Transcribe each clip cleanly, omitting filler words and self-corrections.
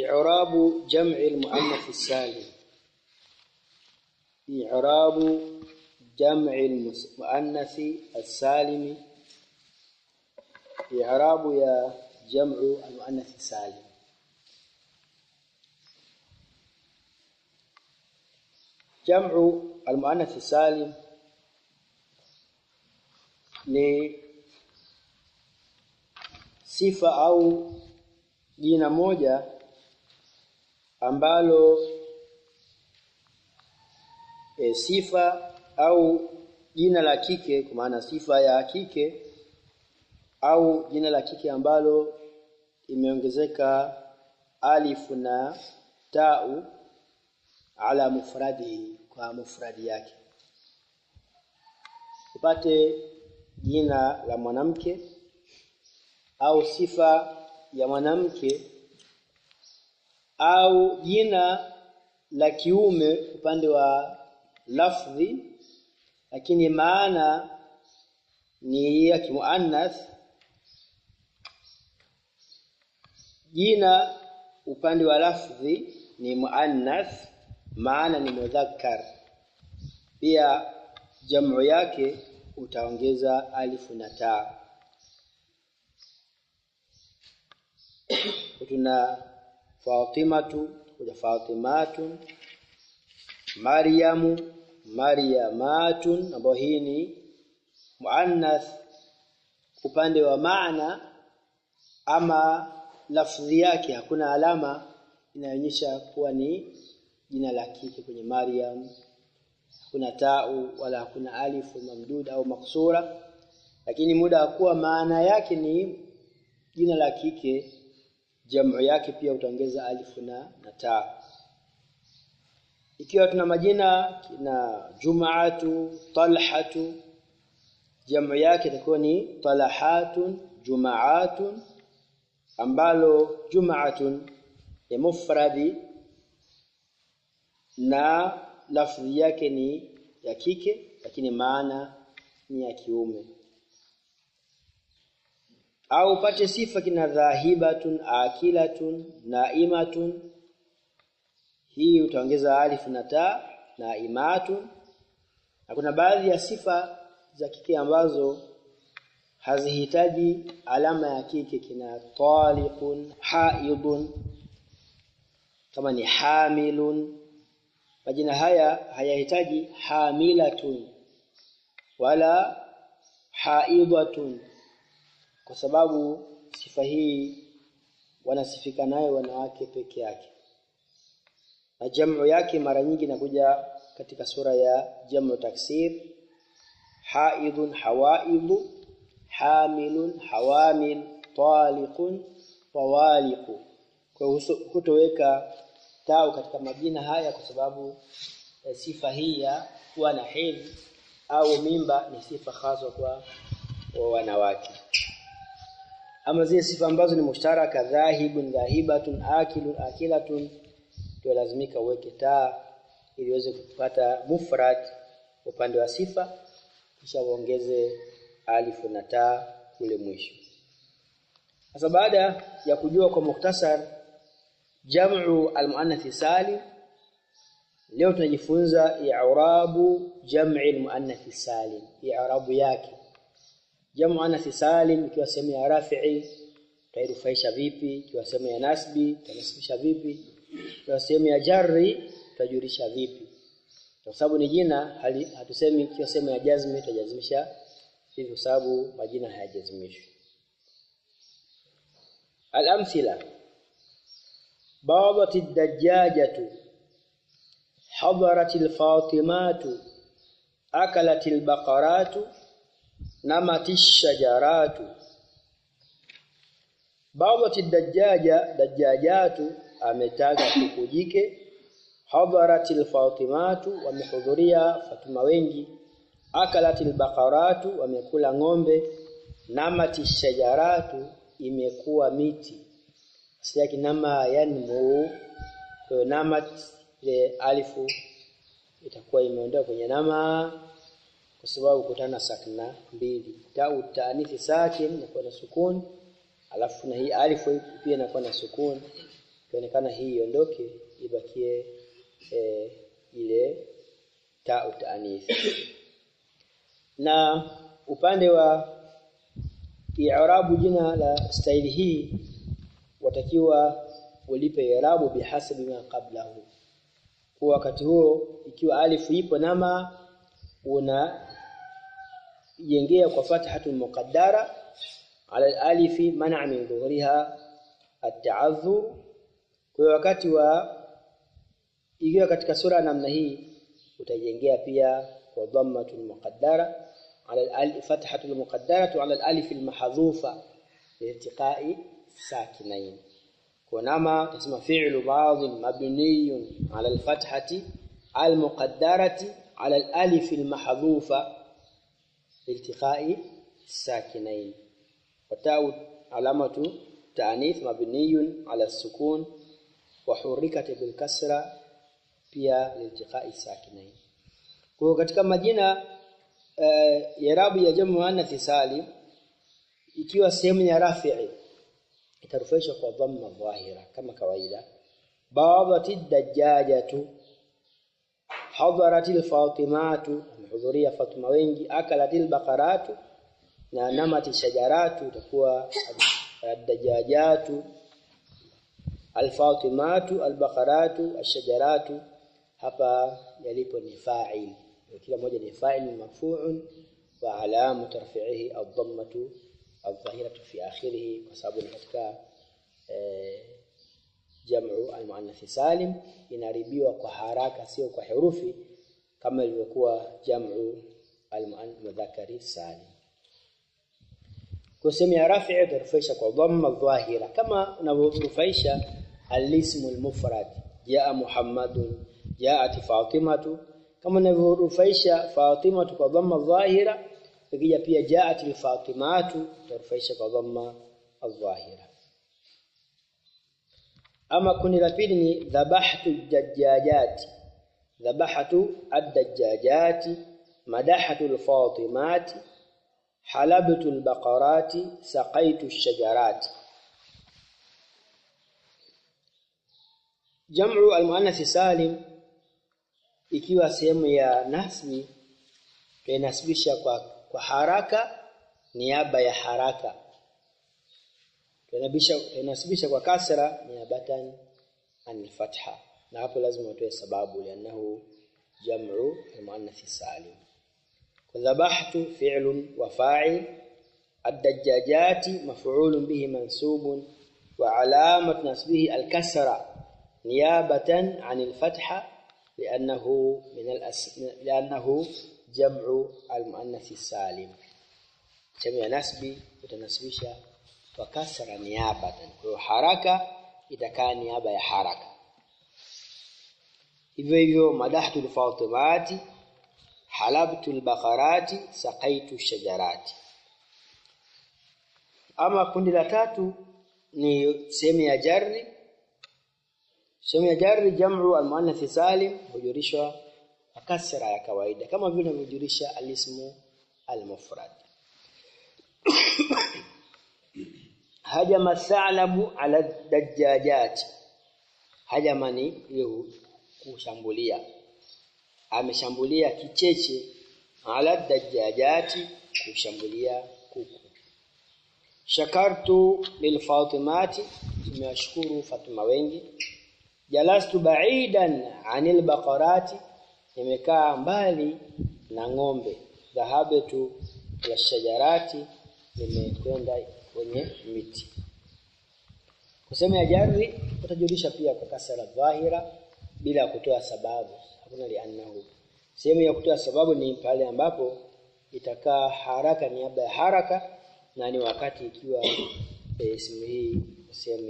إعراب جمع المؤنث السالم. إعراب جمع المؤنث السالم. إعراب يا جمع المؤنث السالم. جمع المؤنث السالم ni sifa au jina moja ambalo sifa au jina la kike, kwa maana sifa ya kike au jina la kike ambalo imeongezeka alif na tau ala mufradi, kwa mufradi yake. Upate jina la mwanamke au sifa ya mwanamke au jina la kiume upande wa lafzi, lakini maana ni ya kimuannath. Jina upande wa lafzi ni muannath, maana ni mudhakkar. Pia jamu yake utaongeza alifu na ta. Tuna Fatimatu, kuja Fatimatun, Maryamu, Maryamatun, ambayo hii ni muannath upande wa maana, ama lafzi yake hakuna alama inaonyesha kuwa ni jina la kike kwenye Maryam. Hakuna tau wala hakuna alifu mamduda au maksura, lakini muda kuwa maana yake ni jina la kike, jamu yake pia utaongeza alifu na ta. Ikiwa tuna majina na Jumaatu, Talhatu, jamu yake itakuwa ni Talahatun, Jumaatun, ambalo Jumaatun ni mufradi na lafzi yake ni ya kike, lakini maana ni ya kiume. Au pate sifa kina dhahibatun, akilatun, naimatun, hii utaongeza alif na ta, naimatun. Na kuna baadhi ya sifa za kike ambazo hazihitaji alama ya kike, kina taliqun, haidun, kama ni hamilun. Majina haya hayahitaji hamilatun wala haidatun, kwa sababu sifa hii wanasifika nayo wanawake peke yake. Na jamu yake mara nyingi inakuja katika sura ya jamu taksir: haidun, hawaidu, hamilun, hawamil, taliqun, tawaliqu. Kwa hutoweka tau katika majina haya kwa sababu sifa hii ya kuwa na hedhi au mimba ni sifa hasa kwa wanawake. Ama zile sifa ambazo ni mushtaraka, dhahibun, dhahibatun, akilun, akilatun, ndio lazimika uweke ta ili uweze kupata mufrad upande wa sifa, kisha uongeze alifu na ta kule mwisho. Sasa baada ya kujua kwa mukhtasar jamu al-muannath salim, leo tunajifunza i'rabu jam'i al-muannath salim. I'rabu yake jamu muannath salim, ikiwa sehemu ya rafi'i tutairufaisha vipi, ikiwa sehemu ya nasbi tutanasibisha vipi, ikiwa sehemu ya jarri tutajurisha vipi. Kwa sababu ni jina, hatusemi ikiwa sehemu ya jazmi tutajazimisha hivi, kwa sababu majina hayajazimishwi. Al-amthila: ضربت الدجاجة، حضرت الفاطمات، أكلت البقرات، نمت الشجرات. ضربت الدجاجة، دجاجات ametaga kuku jike. حضرت الفاطمات, wamehudhuria Fatuma wengi. أكلت البقرات, wamekula ng'ombe. نمت الشجرات, imekuwa miti. Asili yake nama yanmu, kwa namat ile alifu itakuwa imeondoka kwenye nama kwa sababu kutana sakna mbili. Tau taanithi sakin inakuwa na sukun, alafu na hii alifu pia inakuwa na sukun. kionekana hii iondoke, ibakie ile ta utaanith. Na upande wa i'rabu jina la staili hii watakiwa ulipe i'rabu bihasabi ma qablahu. Kwa wakati huo ikiwa alif ipo nama una jengea kwa fathatul muqaddara ala al-alif man'a min dhuhriha at-ta'azzur. Kwa wakati wa ikiwa katika sura namna hii utajengea pia kwa dhammatul muqaddara ala al-alif fathatul muqaddaratu ala al-alif al-mahdhufa li'tiqa'i sakinain. Kwa nama tasema fi'lu madhi mabniyun ala al-fathati al-muqaddarati ala al-alif al-mahdhufa li'tiqa'i sakinain. Watau alamatu ta'nith mabniyun ala as-sukun wa hurrikat bil kasra pia li'tiqa'i sakinain. Kwa katika majina i'rabu ya jamu muannath salim ikiwa sehemu ya rafi'i itarufishwa kwa dhamma dhahira kama kawaida. Badatid dajjajatu, hadaratil fatimatu, mhudhuria Fatuma wengi. Akalatil baqaratu, na namati shajaratu, itakuwa ad-dajjajatu, al-fatimatu, al-baqaratu, ash-shajaratu. Hapa yalipo ni fa'il, kila moja ni fa'il marfu'un wa alamatu raf'ihi ad-dhammatu adh-dhahiratu fi akhirih, kwa sababu ni katika jam'u al-muannath salim inaribiwa kwa haraka sio kwa herufi kama ilivyokuwa jam'u al-mudhakkari salim. Kwa sehemu ya rafi'i tarfaisha kwa dhamma dhahira kama unavyorufaisha al-ismu al-mufrad, jaa Muhammadun, jaat Fatimatu, kama unavyorufaisha Fatimatu kwa dhamma dhahira, ikija pia jaat al-Fatimatu tarfaisha kwa dhamma al-dhahira. Ama kundi la pili ni dhabahtu ad-dajjajati, dhabahtu ad-dajjajati, madahtu al-fatimati, halabtu al-baqarati, saqaitu ash-shajarati. Jam'u al-muannath salim ikiwa sehemu ya nasbi tunasibisha kwa haraka niaba ya haraka, tunasibisha kwa kasra niabatan an fatha, na hapo lazima utoe sababu lianahu jam'u al-muannath salim. Dhabahtu fi'lun wa fa'il, ad-dajjajati maf'ulun bihi mansubun wa alamatu nasbihi al-kasra niyabatan 'an al-fatha لأنه جمع المؤنث السالم. جمع nasbi utanasibisha kwa kasra niabatan, kwa haraka itakaa niaba ya haraka. Hivyo hivyo madahtu al-fatimati, halabtu al-baqarati, saqaitu ash-shajarati. Ama kundi la tatu ni sehemu ya jarri. Sehemu ya jarri jam'u al-muannath salim hujurishwa kwa kasra ya kawaida kama vile hujurisha al-ismu al-mufrad. Hajama thalabu ala dajjajat, hajama ni ile kushambulia, ameshambulia kicheche, ala dajjajati kushambulia kuku. Shakartu lil fatimati, nimeshukuru Fatuma wengi. Jalastu ba'idan 'anil baqarati, nimekaa mbali na ng'ombe. Dhahabtu ila shajarati, nimekwenda kwenye miti. Kusema ya jarri utajulisha pia kwa kasra dhahira bila kutoa sababu, hakuna li'annahu. Sehemu ya kutoa sababu ni pale ambapo itakaa haraka niaba ya haraka, na ni wakati ikiwa ismu hii sehemu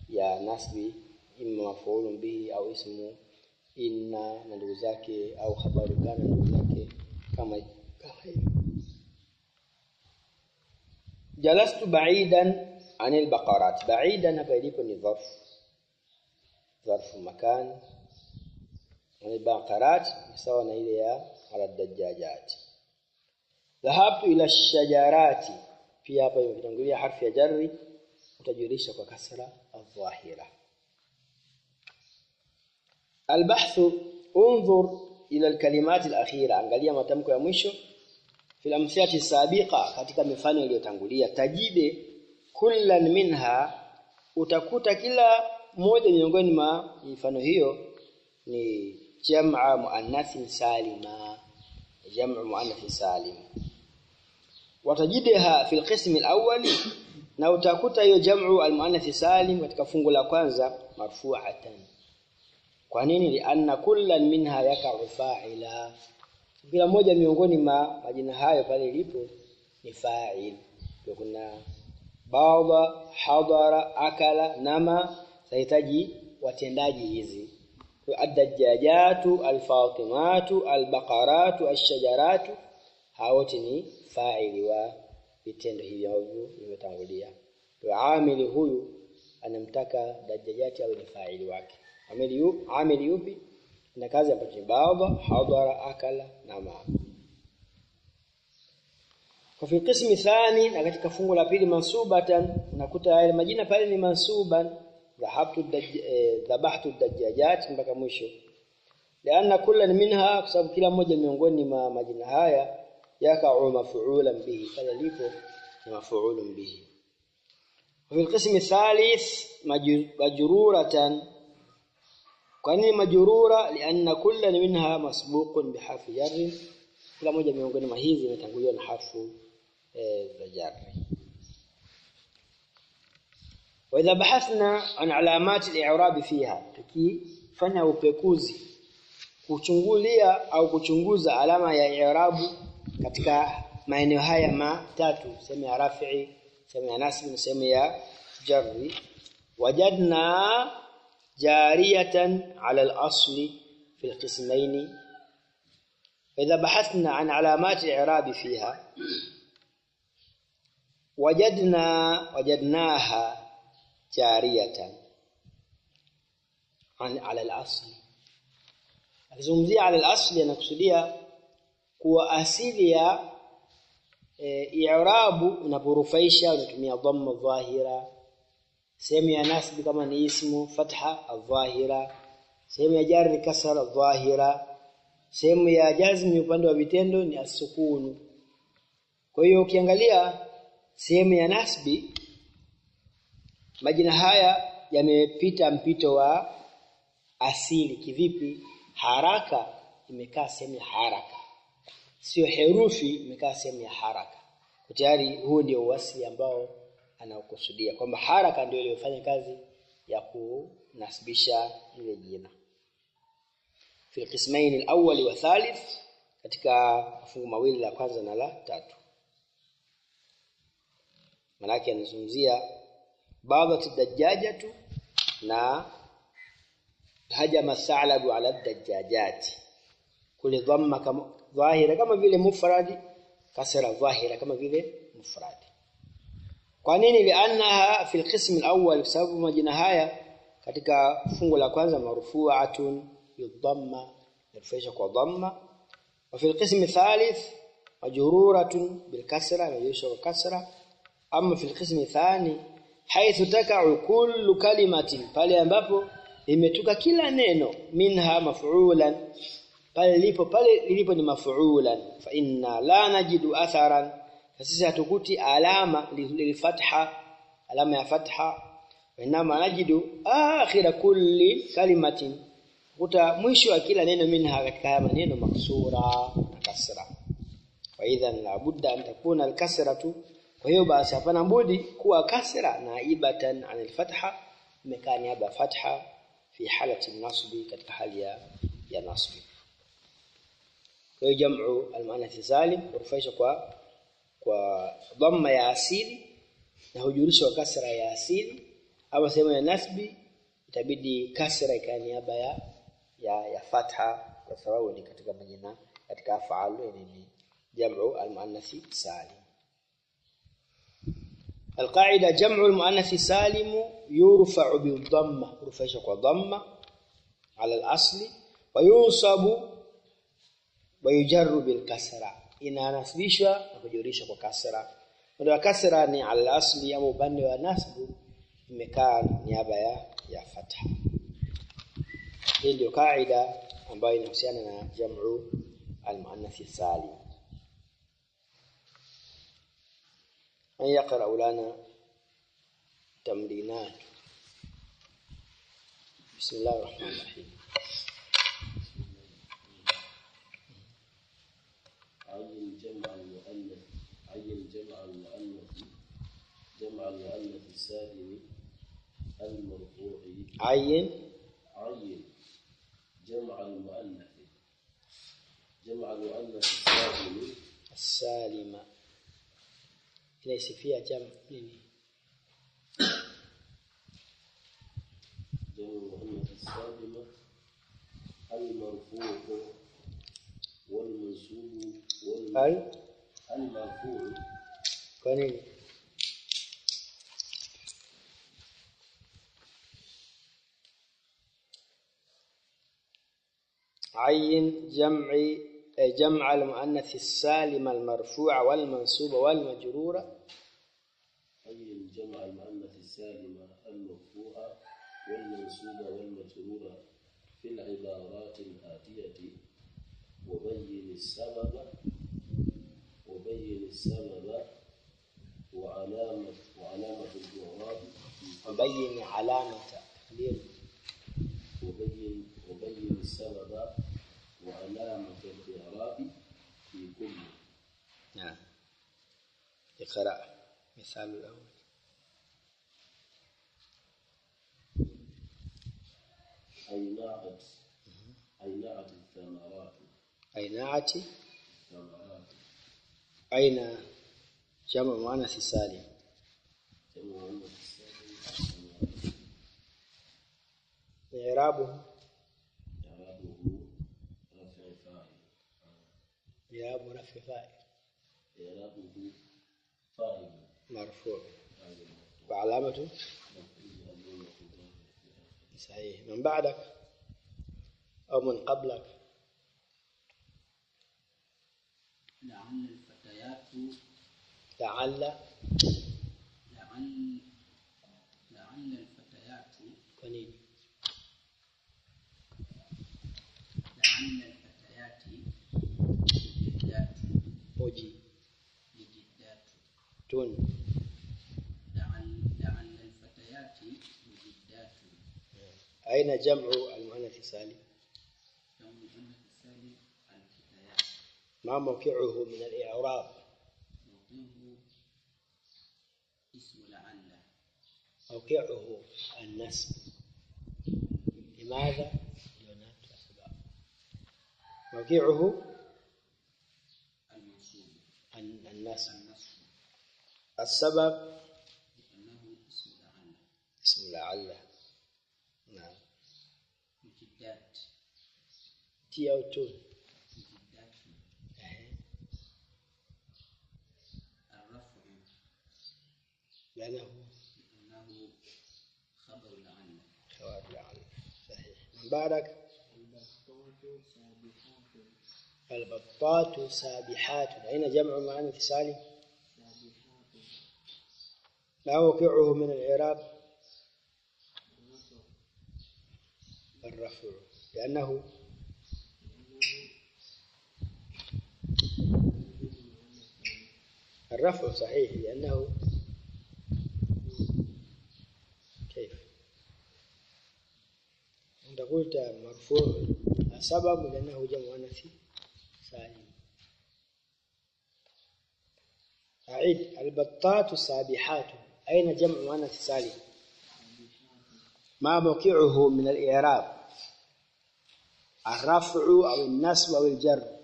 ya nasbi imma maf'ulun bihi au ismu inna na ndugu zake au khabaru kana na ndugu zake kama hivi. Jalastu ba'idan 'anil baqarat, ba'idan hapa ilipo ni dharfu makan, 'anil baqarat sawa na ile ya ala dajjajat. Dhahabtu ila shajarati, pia hapa imetangulia harfi ya jarri utajulisha kwa kasra adh-dhahira. البحث انظر إلى الكلمات الأخيرة angalia matamko ya mwisho في الأمثلة السابقة katika mifano iliyotangulia tajide kullan minha utakuta kila moja miongoni mwa mifano hiyo ni jam'a muannath salima jam'u muannath salim watajideha fi alqism alawwal na utakuta hiyo jam'u almuannath salim katika fungu la kwanza marfu'atan kwa nini lianna kullan minha yaka'u fa'ila kila moja miongoni mwa majina hayo pale ilipo ni fa'il kwa kuna baadha hadara akala nama sahitaji watendaji hizi ad-dajjajatu al-fatimatu al-baqaratu ash-shajaratu hawote ni fa'ili wa vitendo hivi ambavyo vimetangulia kwa amili huyu anamtaka dajjajati awe ni fa'ili wake amili yupi na kazi ya baadha hadara akala nama kwa fi qismi thani na katika fungu la pili mansubatan unakuta yale majina pale ni mansuban dhabahtu dajjajat mpaka mwisho lianna kullan minha kwa sababu kila moja miongoni mwa majina haya yaka'u maf'ulan bihi pale lipo ni maf'ulun bihi wa fi qismi thalith majruratan kwa nini majrura lianna kullan minha masbuqun biharfi jar kila moja miongoni mwa hizi imetanguliwa na harfu za jar wa idha bahathna an alamat al-i'rab fiha tukifanya upekuzi kuchungulia au kuchunguza alama ya i'rabu katika maeneo haya matatu sehemu ya rafi'i sehemu ya nasb na sehemu ya jarri wajadna jariyatan ala al-asl fi al-qismayn idha bahathna an alamat al-i'rab fiha wajadnaha jariyatan ala al-asl akizungumzia ala al-asl anakusudia kuwa asili ya i'rabu unaporufaisha unatumia dhamma dhahira sehemu ya nasb kama ni ismu fatha adh-dhahira sehemu ya jarri kasra adh-dhahira sehemu ya jazmi upande wa vitendo ni as-sukun kwa hiyo ukiangalia sehemu ya nasbi majina haya yamepita mpito wa asili kivipi haraka imekaa sehemu ya haraka sio herufi imekaa sehemu ya haraka tayari huo ndio uasili ambao anaokusudia kwamba haraka ndio iliyofanya kazi ya kunasibisha ile jina fi qismain al-awwal wa thalith katika fungu mawili la kwanza na la tatu manake anazungumzia baadhi dajjajatu na hajama sa'labu ala dajjajati kule dhamma kama dhahira kama vile mufradi kasra dhahira kama vile mufradi kwa nini liannaha fi alqism alawwal sababu majina haya katika fungu la kwanza marfu'atun bidhamma yarfaisha kwa dhamma wa fi alqism athalith majruratun bilkasra yarfaisha kwa kasra amma fi alqism athani haythu taka'u kullu kalimatin pale ambapo imetuka kila neno minha maf'ulan pale lilipo ni maf'ulan fa inna la najidu atharan sisi hatukuti alama lilfatha alama ya fatha inama najidu akhira kulli kalimatin kuta mwisho wa kila neno minha katika maneno maksura na kasra wa idhan la budda an takuna al-kasratu kwa hiyo basi hapana budi kuwa kasra naibatan anil fatha imekaa niaba fatha fi halati nasbi katika hali ya nasbi kwa hiyo jam'u al-muannath salim urfaisha kwa dhamma ya asili na hujulisha kwa kasra ya asili au sehemu ya nasbi itabidi kasra ikae niaba ya fatha kwa sababu ni katika majina katika af'alu ni jam'u al-muannath salim القاعده جمع المؤنث السالم يرفع بالضمه رفعه وضمه على الاصل وينصب ويجر بالكسره inanasibishwa na kujurishwa kwa kasra ndio kasra ni ala al-asli au upande wa nasbu imekaa niaba ya fatha hii ndio kaida ambayo inahusiana na jam'u al-muannath salim. أن يقرأ لنا تمرينات. بسم الله الرحمن الرحيم. عين جمع المؤنث جمع المؤنث السالم المرفوع. عين جمع المؤنث السالم ليس فيها جمع نيني جمع المؤنث السالم المرفوع والمنصوب المرفوع. كونين عين جمع المؤنث السالم المرفوع والمنصوب والمجرور. عين جمع المؤنث السالم المرفوع والمنصوب والمجرور في العبارات الآتية وبين السبب وعلامة الإعراب. وبين علامة وبين السبب وعلامة الإعراب في كل. نعم. اقرأ مثال الأول. أينعت الثمرات. أين جمع مؤنث سالم. إعرابه رفع فاعل مرفوع وعلامته صحيح. من بعدك أو من قبلك. لعل الفتيات كنين لعل الفتيات مجدات تون. لعل الفتيات مجدات. أين جمع المؤنث السالم؟ جمع المؤنث السالم الفتيات. ما موقعه من الإعراب؟ موقعه اسم لعل. موقعه النسب. لماذا؟ موقعه النسب. السبب لأنه اسم لعل. نعم. مجدات تي أو تون. مجدات. الرفع لأنه خبر لعل. صحيح. من بعدك. البطات سابحات. أين جمع مؤنث سالم؟ ما موقعه من الإعراب؟ الرفع لأنه الرفع صحيح لأنه كيف أنت قلت مرفوع. السبب لأنه جمع مؤنث سالم. أعيد. البطات سابحات. أين جمع مؤنث سالم؟ ما موقعه من الإعراب؟ الرفع أو النصب أو الجر.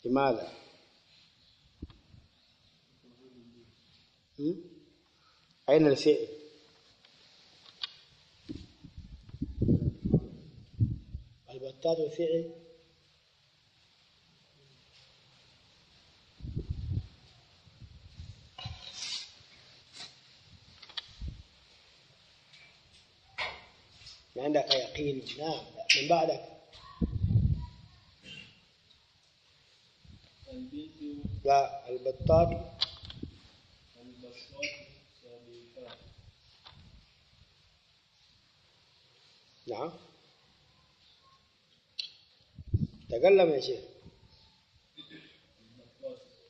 لماذا؟ أين الفعل؟ البطات الفعل. ما عندك يقين. نعم. من بعدك. لا. البطات نعم تكلم يا شيخ.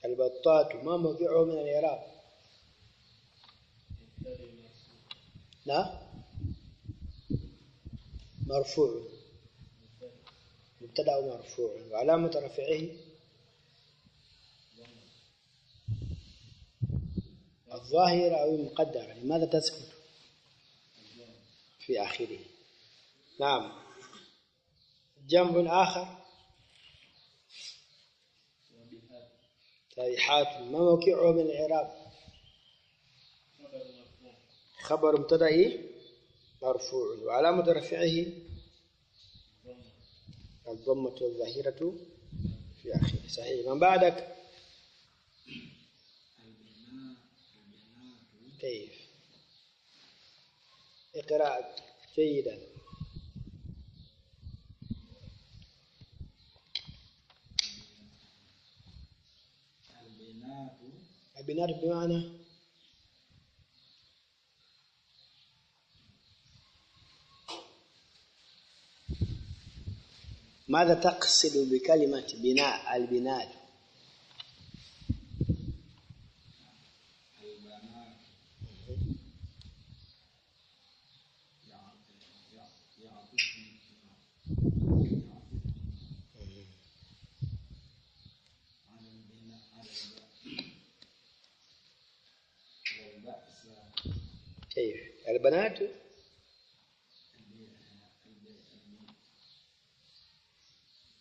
البطاط ما موقعه من الإعراب؟ لا مرفوع، مبتدأ مرفوع وعلامة رفعه الظاهرة أو المقدرة. لماذا تسكت في آخره؟ نعم. جمع آخر صيحات ما موقعه من الإعراب؟ خبر مبتدأ مرفوع وعلامة رفعه الضمة الظاهرة في آخره. صحيح. من بعدك؟ كيف؟ اقرأ جيدا. البنات بمعنى ماذا تقصد بكلمة بناء؟ البنات كيف؟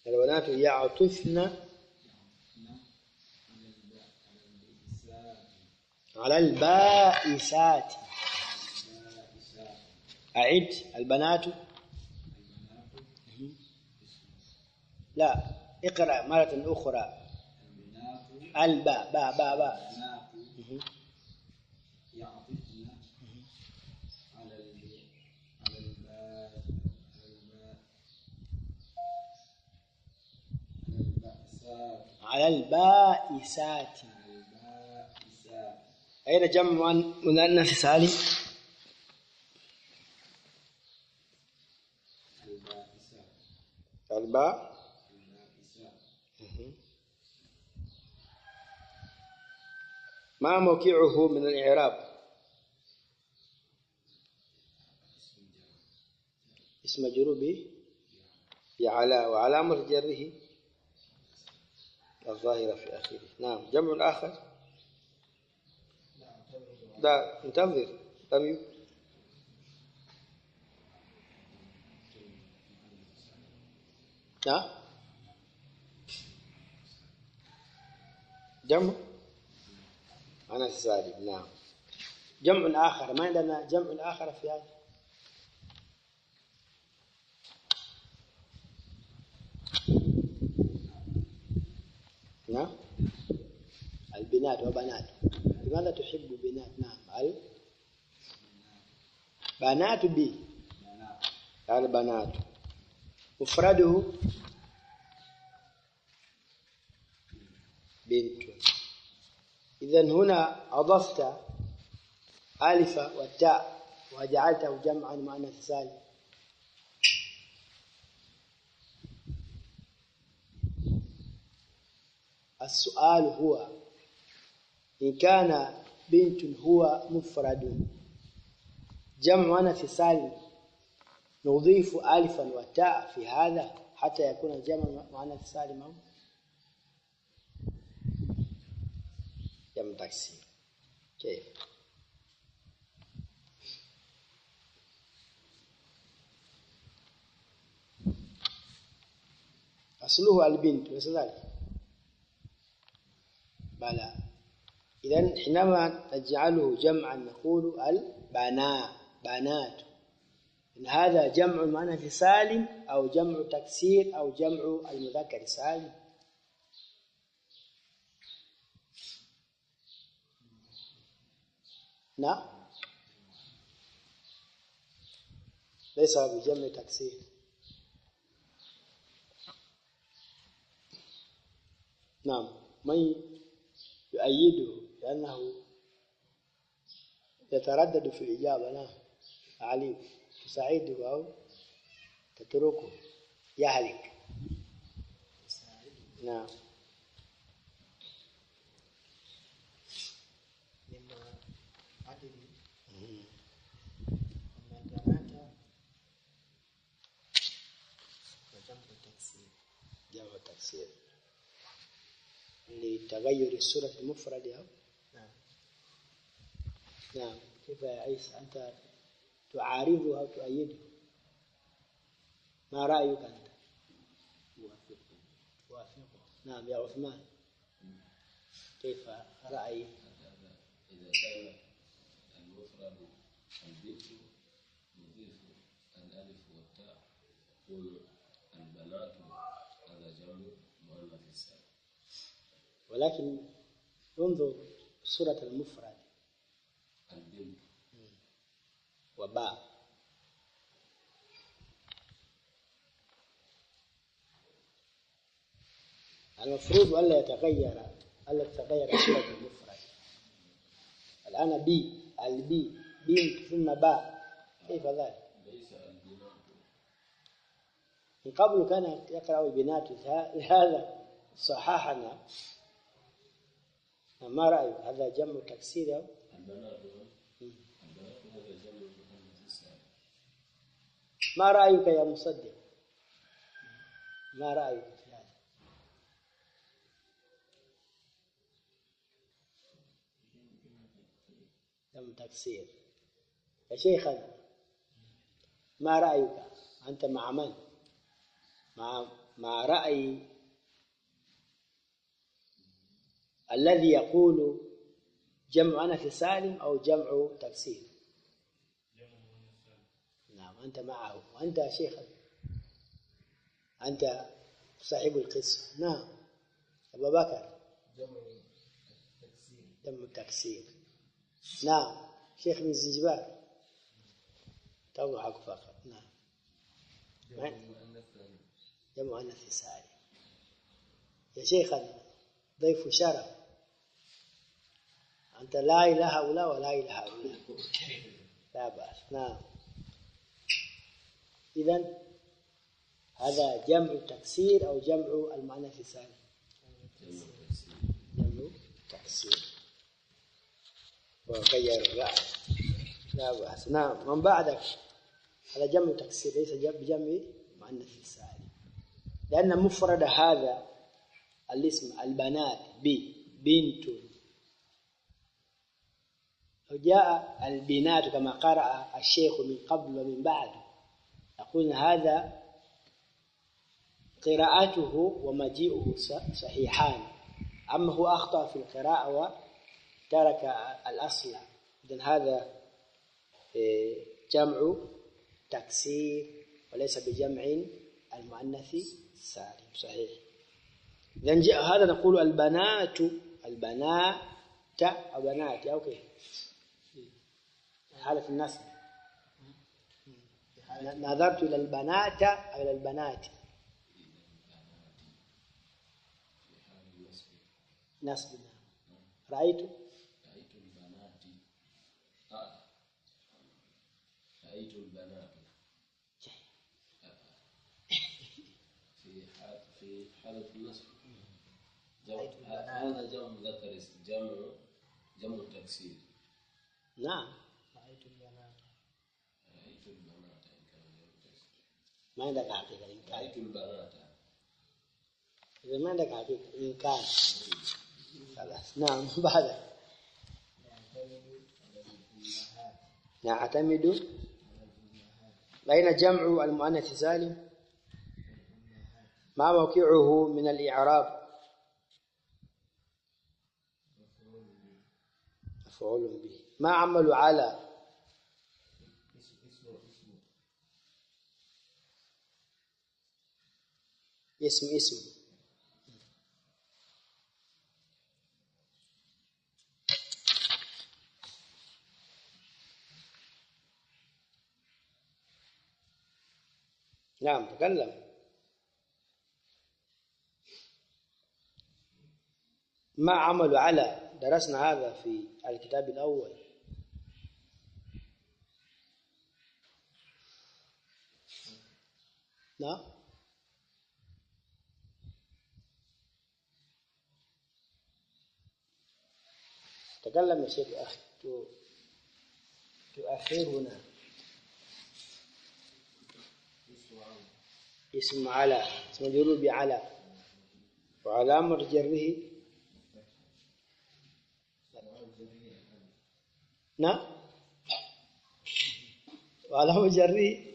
البنات يعطفن على البائسات. أعد. البنات لا اقرأ مرة أخرى. الباء باء باء باء يعطفن على البائسات. أين جمع مؤنث سالم؟ الباء. ما موقعه من الإعراب؟ اسم مجرور بعلى وعلامة جره الظاهرة في آخره. نعم. جمع آخر لا انتظر. جمع أنا سالم. نعم. جمع آخر ما عندنا جمع آخر في هذا. نعم. البنات وبنات. لماذا تحب بنات؟ نعم. بنات بي البنات مفرده بنت. إذن هنا أضفت ألف والتاء وجعلته جمعا مؤنث سالم. السؤال هو إن كان بنت هو مفرد جمع مؤنث سالم نضيف ألفا والتاء في هذا حتى يكون جمع مؤنث سالم جمع تكسير. كيف؟ أصله البنت ليس ذلك؟ بلى. إذن حينما نجعله جمعا نقول البنات. إن هذا جمع مؤنث سالم أو جمع تكسير أو جمع المذكر سالم. نعم. ليس بجمع تكسير. نعم. من يؤيده لأنه يتردد في الإجابة. نعم. علي تساعده أو تتركه يهلك. نعم. لما عدل البنات وجمع التكسير. جمع التكسير لتغير الصورة المفردة. نعم. نعم. كيف يا عيسى أنت تعارضه أو تؤيده؟ ما رأيك أنت؟ وافقه. نعم يا عثمان، كيف رأيك؟ إذا كان المفرد البنت نضيف الألف والتاء يكون البنات هذا جمع مؤنث السالم. ولكن انظر صورة المفرد البنت وباء، المفروض ألا تتغير صورة المفرد. الآن البي بنت ثم باء، كيف ذلك؟ ليس البنات. من قبل كان يقرأ البنات، هذا صححنا. ما رأيك؟ هذا جمع تكسير؟ البنات هذا جمع مؤنث السالم. ما رأيك يا مصدق؟ ما رأيك في هذا؟ جمع تكسير يا شيخنا، ما رأيك أنت؟ مع من؟ مع رأي الذي يقول جمع أنث سالم أو جمع تكسير؟ نعم أنت معه، وأنت يا شيخ أنت صاحب القصة. نعم أبا بكر، جمع التكسير. نعم شيخ من زنجبار توضحك فقط. نعم جمع أنث سالم يا شيخنا، ضيف شرف أنت، لا إله هؤلاء ولا إله هؤلاء، لا بأس. نعم إذن هذا جمع تكسير أو جمع المؤنث السالم؟ جمع تكسير وغير الرأي، لا بأس. نعم من بعدك هذا جمع تكسير ليس بجمع مؤنث السالم، لأن مفرد هذا الاسم البنات بنت، وجاء البنات كما قرأ الشيخ من قبل ومن بعد، يقول هذا قراءته ومجيئه صحيحان، أما هو أخطأ في القراءة وترك الأصل. إذن هذا جمع تكسير وليس بجمع المؤنث السالم صحيح. إذن هذا نقول البنات أو بنات أو كيف حالة النصب. نظرت إلى البنات أو إلى البنات نصبنا. رأيت البنات رأيت البنات في حالة النصب. هذا جمع مذكر جمع التكسير. نعم رأيت البنات إن كان جمع التكسير. ما عندك حقيقة إن كان. رأيت البنات إذا ما عندك حقيقة إن كان خلاص. نعم بعد نعتمد بين جمع المؤنث سالم ما موقعه من الإعراب؟ مفعول به. ما عمل على؟ اسم نعم تكلم. ما عمل على؟ درسنا هذا في الكتاب الأول. نعم تكلم يا شيخ أخي تؤخرنا اسم على اسم مجرور بعلى وعلامة جره نعم وعلامة جره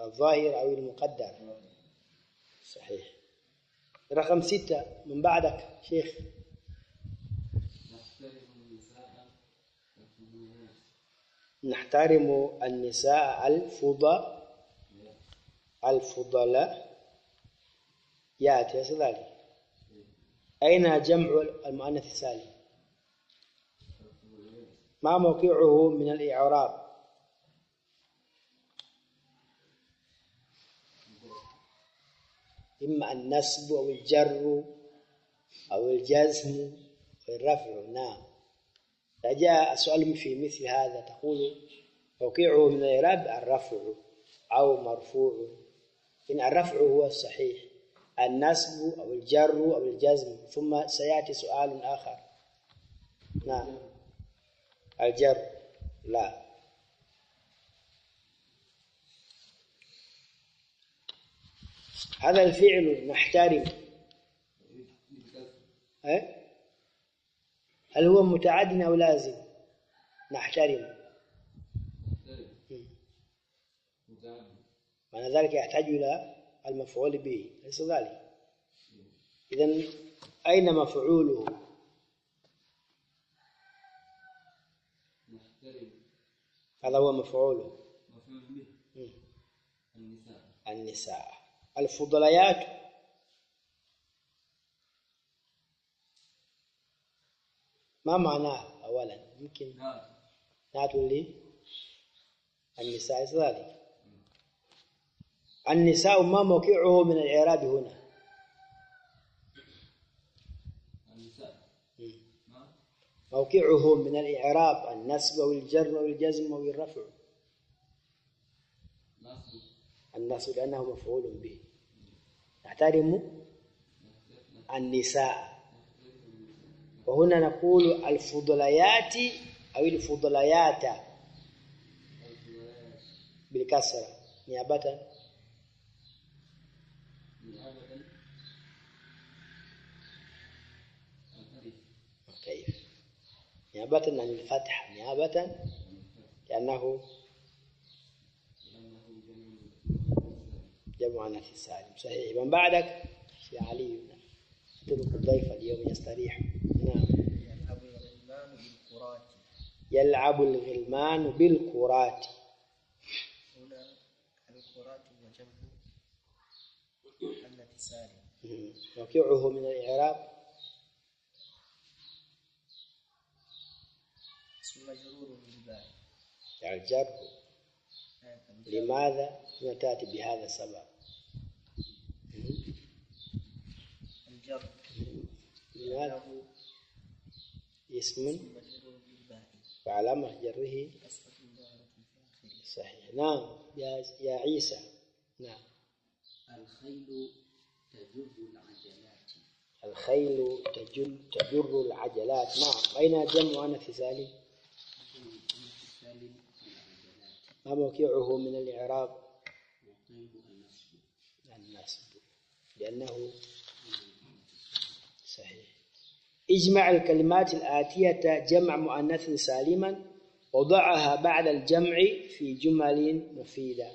الظاهر أو المقدر صحيح. رقم 6 من بعدك شيخ. نحترم النساء الفضلاء ياتي ذلك. أين جمع المؤنث السالم؟ ما موقعه من الإعراب؟ إما النصب أو الجر أو الجزم أو الرفع. نعم. فجاء السؤال في مثل هذا تقول موقعه من الإعراب الرفع أو مرفوع. إن الرفع هو الصحيح، النصب أو الجر أو الجزم. ثم سيأتي سؤال آخر. نعم الجر لا. هذا الفعل نحترم هل هو متعد أو لازم؟ نحترم معنى ذلك يحتاج إلى المفعول به ليس ذلك. إذن أين مفعوله؟ هذا هو مفعوله النساء. الفضليات ما معناه أولا؟ يمكن ناتوا لي النساء ذلك. النساء ما موقعه من الإعراب هنا؟ موقعه من الإعراب النصب أو الجر أو الجزم أو الرفع. النصب لأنه مفعول به. نحترم النساء. وهنا نقول الفضليات أو الفضليات بالكسرة نيابة كيف؟ نيابة عن الفتح نيابة لأنه جمع مؤنث سالم. صحيح. من بعدك يا علي اترك الضيف اليوم يستريح. نعم. يلعب الغلمان بالكرات. هنا الكرات وجمع مؤنث سالم. موقعه من الإعراب اسم مجرور بالباء يعني الجر. لماذا تأتي بهذا السبب؟ الجر لماذا؟ اسم وعلامة جره صحيح. نعم يا عيسى. نعم. الخيل تجر العجلات. الخيل تجر العجلات. نعم. أين جمع مؤنث سالم؟ ما موقعه من الإعراب؟ النصب لأنه صحيح. اجمع الكلمات الآتية جمع مؤنث سالما وضعها بعد الجمع في جمل مفيدة.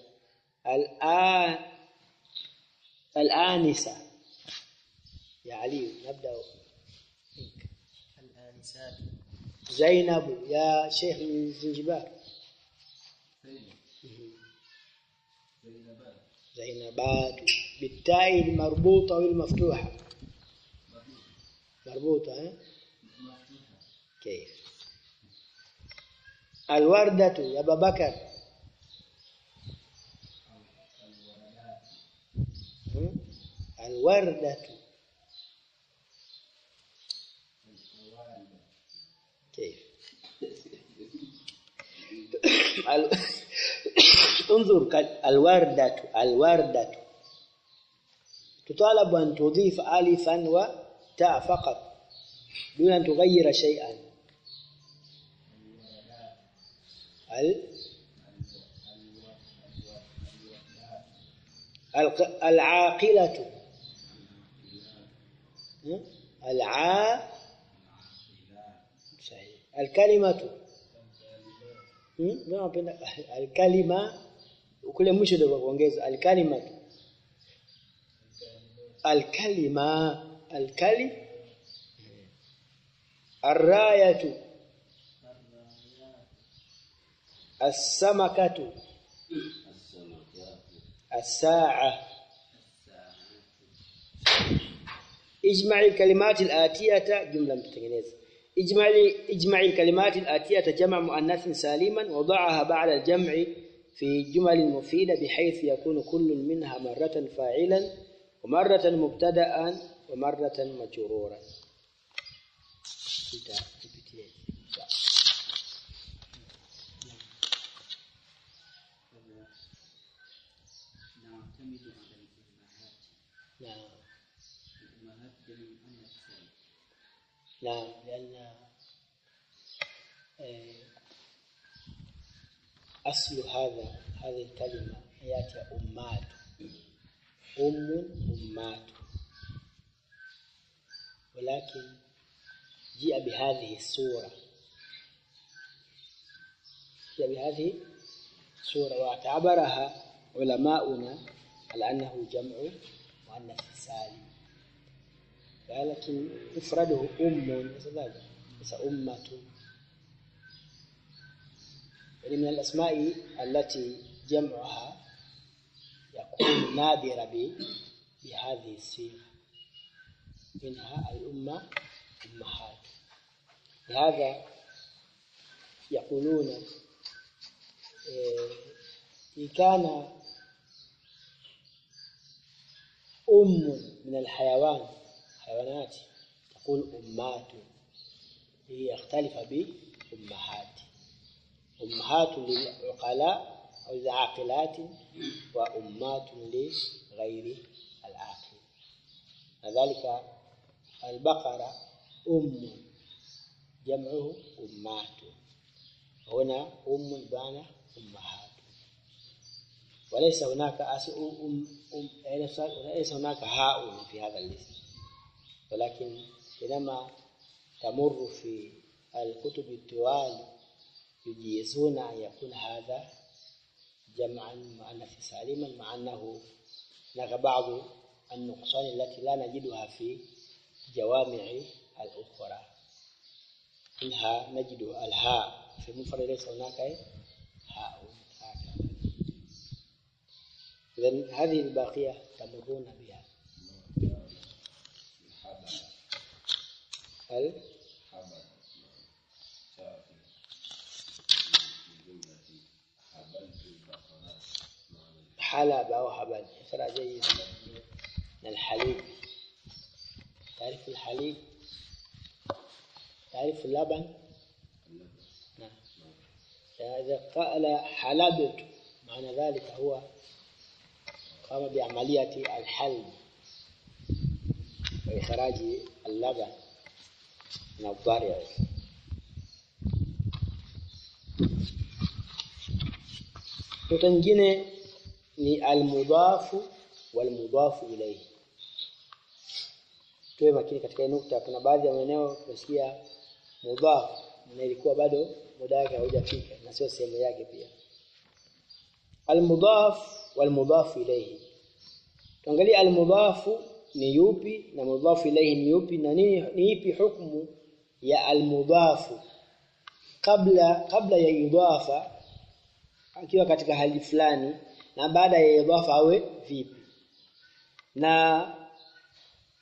الآنسة يا علي نبدأ. الآنسات. زينب يا شيخ من زنجبار. زينبات بالتاء المربوطة والمفتوحة. مربوطة كيف؟ الوردة يا أبا بكر. الوردة انظر الوردة تطالب أن تضيف ألفا وتاء فقط دون أن تغير شيئا. العاقلة صحيح. الكلمة الكلمة وكل مش ndio kuongeza الكلمة الراية السمكة الساعة. اجمع الكلمات الآتية جملة متجانسة. اجمع الكلمات الآتية جمع مؤنث سالما وضعها بعد الجمع في جمل مفيدة بحيث يكون كل منها مرة فاعلا ومرة مبتدأ ومرة مجرورا. نعتمد على الأمهات. نعم الأمهات جمع مؤنث سالم. نعم لأن أصل هذه الكلمة يأتي أمات أمات ولكن جاء بهذه الصورة واعتبرها علماؤنا على أنه جمع مؤنث سالم ولكن مفرده ليس أمة. يعني من الأسماء التي جمعها يكون نادرا بهذه الصيغة منها الأمة أمهات. لهذا يقولون إن كان من حيوانات تقول أمات هي يختلف بأمهات. أمهات للعقلاء أو العاقلات وأمات لغير العاقل. لذلك البقرة جمعه أمات هنا بمعنى أمهات وليس هناك ليس هناك هاء في هذا الاسم ولكن حينما تمر في الكتب الطوال يجيزون أن يكون هذا جمعا مؤنث سالما مع أنه هناك بعض النقصان التي لا نجدها في جوامع الأخرى. منها نجد الهاء في المفرد ليس هناك هاء هكذا. إذن هذه الباقية تمرون بها. حلب أو حبل إقرأ جيد. الحليب تعرف الحليب تعرف اللبن. نعم. إذا قال حلبت معنى ذلك هو قام بعملية الحلب وإخراج اللبن من الضارع. وتنجينه ni almudhafu walmudhafu ilayhi. Tuwe makini katika nukta. Kuna baadhi ya maeneo tunasikia mudhaf na ilikuwa bado muda wake haujafika na sio sehemu yake pia. Almudhaf walmudhafu ilayhi. Tuangalie almudhafu ni yupi na mudhafu ilayhi ni yupi na ni ipi hukumu ya almudhafu kabla ya idhafa akiwa katika hali fulani na baada ya idhafa awe vipi. Na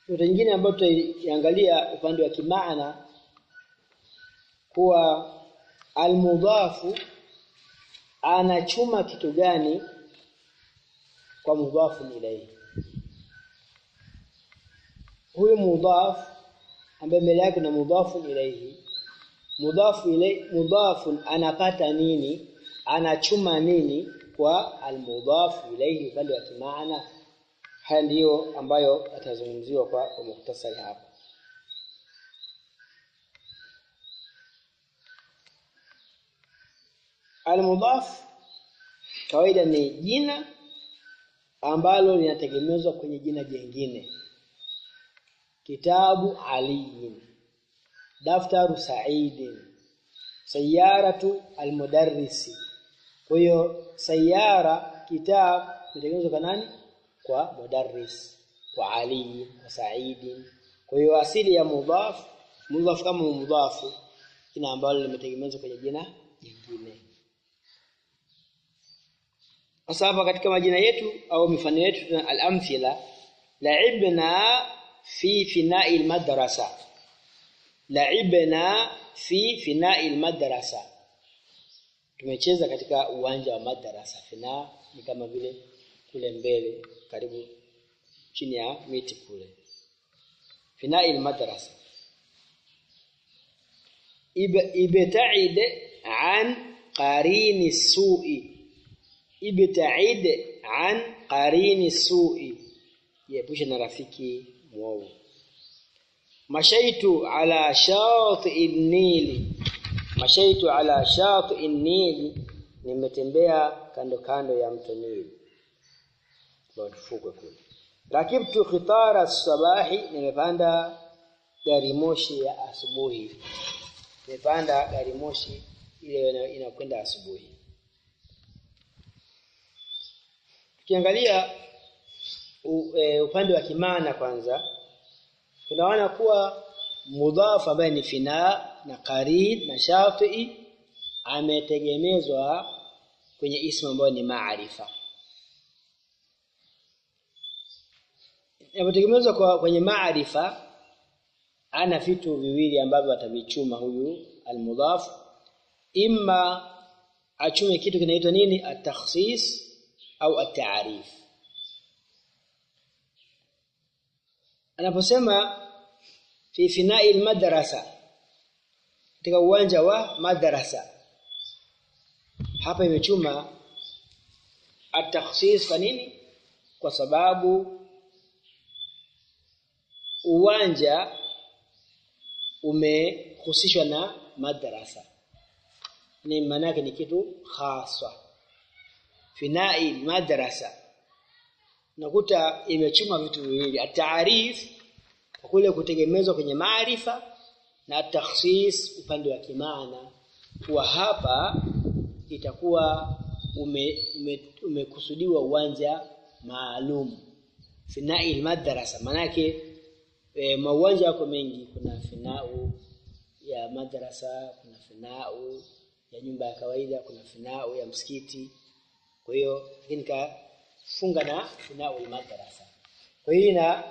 nukta nyingine ambayo tutaiangalia upande wa kimaana kuwa almudhafu anachuma kitu gani kwa mudhafu ilayhi. Huyo mudhaf ambaye mbele yake na mudhafu ilayhi, mudhafu anapata nini anachuma nini kwa almudhaf ilayhi upande wa kimaana. Haya ndiyo ambayo atazungumziwa kwa mukhtasari hapa. Almudhaf kawaida ni jina ambalo linategemezwa kwenye jina jingine. Kitabu Ali, daftaru Said, sayaratu almudarrisi. Kwa hiyo sayara, kitab inategemezwa kwa nani? Kwa mudarris, kwa Ali, kwa Said. Kwa hiyo asili ya mudhaf kama mudhafu kina ambalo limetegemezwa kwenye jina jingine. Sasa hapa katika majina yetu au mifano yetu tuna al-amthila. La'ibna fi fina'i al-madrasa. La'ibna fi fina'i al-madrasa. Tumecheza katika uwanja wa madrasa. Fina ni kama vile kule mbele karibu chini ya miti kule. Fina'i al-madrasa. Ibta'id an qarini su'i. Ibta'id an qarini su'i, jiepushe na rafiki mwovu. Mashaitu ala shati'in nili. Mashaitu ala shati'in nili, nimetembea kando kando ya mto Nili. Tufuke kule. Rakibtu khitara as-sabahi, nimepanda gari moshi ya asubuhi. Nimepanda gari moshi ile inakwenda asubuhi. Ukiangalia upande wa kimaana kwanza, tunaona kuwa mudhaf ambaye ni fina na qarin na shafi'i ametegemezwa kwenye ismu ambayo ni maarifa. Ametegemezwa kwenye maarifa, ana vitu viwili ambavyo atavichuma huyu almudhaf. Imma achume kitu kinaitwa nini? At-takhsis au at-ta'rif. Anaposema fi fina'i al-madrasa, katika uwanja wa madrasa, hapa imechuma at-takhsis. Kwa nini? Kwa sababu uwanja umehusishwa na madrasa, ni maana yake ni kitu khaswa. Fina'i madrasa nakuta imechuma vitu viwili, at-ta'rif kwa kule kutegemezwa kwenye maarifa na at-takhsis upande wa kimaana. Kwa hapa itakuwa umekusudiwa uwanja maalum. Fina'i madrasa maana yake mauwanja yako mengi, kuna fina'u ya madrasa, kuna fina'u ya nyumba ya kawaida, kuna fina'u ya msikiti. Kwa hiyo nikafunga na fina'u madrasa. Kwa hiyo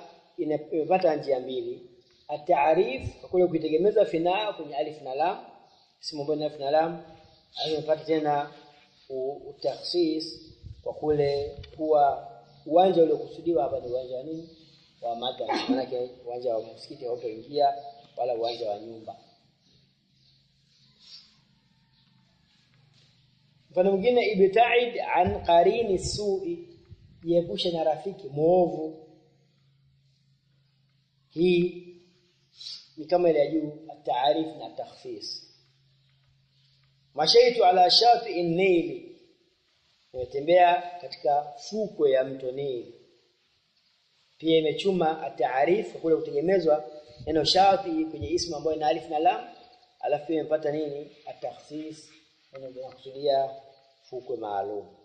imepata njia mbili, at-ta'rif kwa kule kuitegemeza fina kwenye alif na lam, ismu ambayo ni alif na lam. Imepata tena utakhsis kwa kule kuwa uwanja ule kusudiwa hapa ni uwanja wa nini? Wa madrasa. Maana yake uwanja wa msikiti hautoingia wala uwanja wa nyumba. Mfano mwingine, ibta'id an qarini su'i, jiepushe na rafiki muovu. Hii ni kama ile ya juu, at-ta'rif na at-takhsis. Mashaitu ala shati'in Nili, nimetembea katika fukwe ya mto Nili. Pia imechuma at-ta'rif kule kutegemezwa neno shati kwenye ismu ambayo ina alif na lam, alafu imepata nini? At-takhsis, inakusudia fukwe maalum.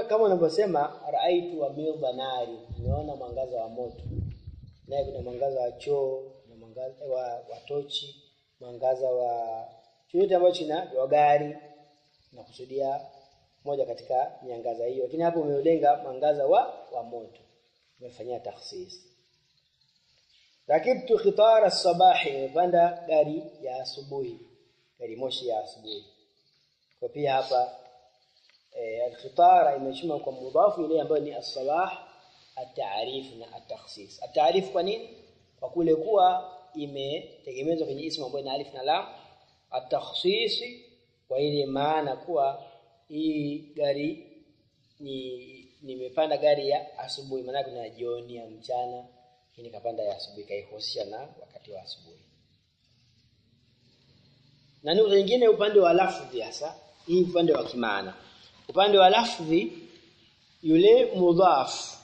Kama unavyosema raaitu wa milba nari, nimeona mwangaza wa moto. Naye kuna mwangaza wa choo, kuna mwangaza wa tochi, mwangaza wa chochote ambacho kina gari, nakusudia moja katika miangaza hiyo. Lakini hapo umeulenga mwangaza wa moto, umefanyia takhsis. Rakibtu khitara as-sabahi, nimepanda gari ya asubuhi, gari moshi ya asubuhi. Kwa pia hapa al-khitara imechuma kwa mudhafu ile ambayo ni as-sabah, at-ta'rif na at-takhsis. At-ta'rif kwa nini? Kwa kule kuwa imetegemezwa kwenye ismu ambayo ina alif na lam. At-takhsis kwa ile maana kuwa hii gari nimepanda gari ya asubuhi, maana kuna jioni ya mchana, lakini kapanda ya asubuhi, kaihusisha na wakati wa asubuhi. Na nukta nyingine upande wa lafdhi hasa, hii upande wa kimaana. Upande wa lafdhi yule mudhaf,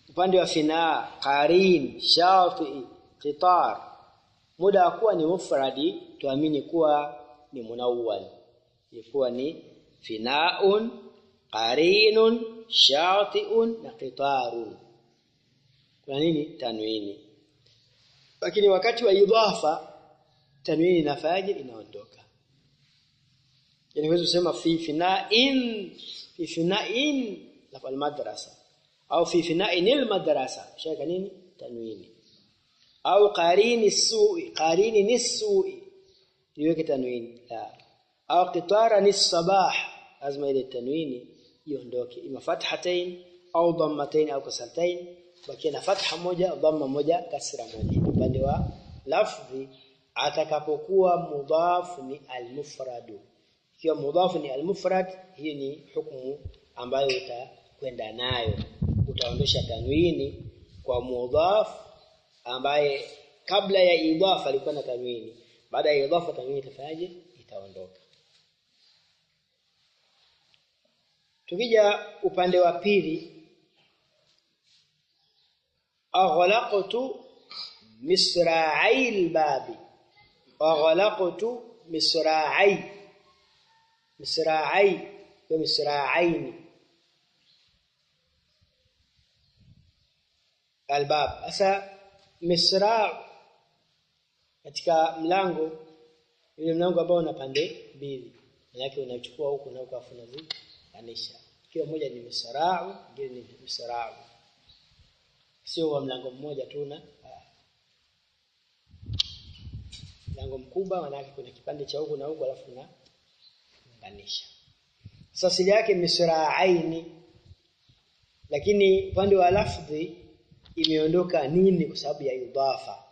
upande wa fina, qarin, shati, qitar, muda wa kuwa ni mufradi tuamini kuwa ni munawwal, ilikuwa ni finaun, qarinun, shatiun na qitarun. Kuna nini? Tanwini. Lakini wakati wa idhafa tanwini inafaje? Inaondoka. Yani huwezi kusema fi fina'in la madrasa au fi fina'inil madrasa, shaka nini? Tanwini. Au qarini nisui iweke tanwini la, au qitara nisbah lazima ile tanwini iondoke, ima fathatain au dhammatain au kasratain, bakia na fatha moja, dhamma moja, kasra moja. Upande wa lafzi atakapokuwa mudhaf ni al-mufrad. Ikiwa mudhaf ni al-mufrad, hii ni hukumu ambayo utakwenda nayo, utaondosha tanwini kwa mudhaf ambaye kabla ya idhafa alikuwa na tanwini, baada ya idhafa tanwini itafanyaje? Itaondoka. Tukija upande wa pili, aghlaqtu misra'il babi, aghlaqtu misra'aini albab. Asa misra' katika mlango, ile mlango ambao una pande mbili, yake unachukua huku na huku afu unazianisha, kila moja ni misra'u, nyingine ni misra'u, sio wa mlango mmoja tu. Na mlango mkubwa maana yake kuna kipande cha huku na huku alafu unaunganisha. Sasa asili yake misra'aini, lakini upande wa lafdhi imeondoka nini kwa sababu ya idhafa.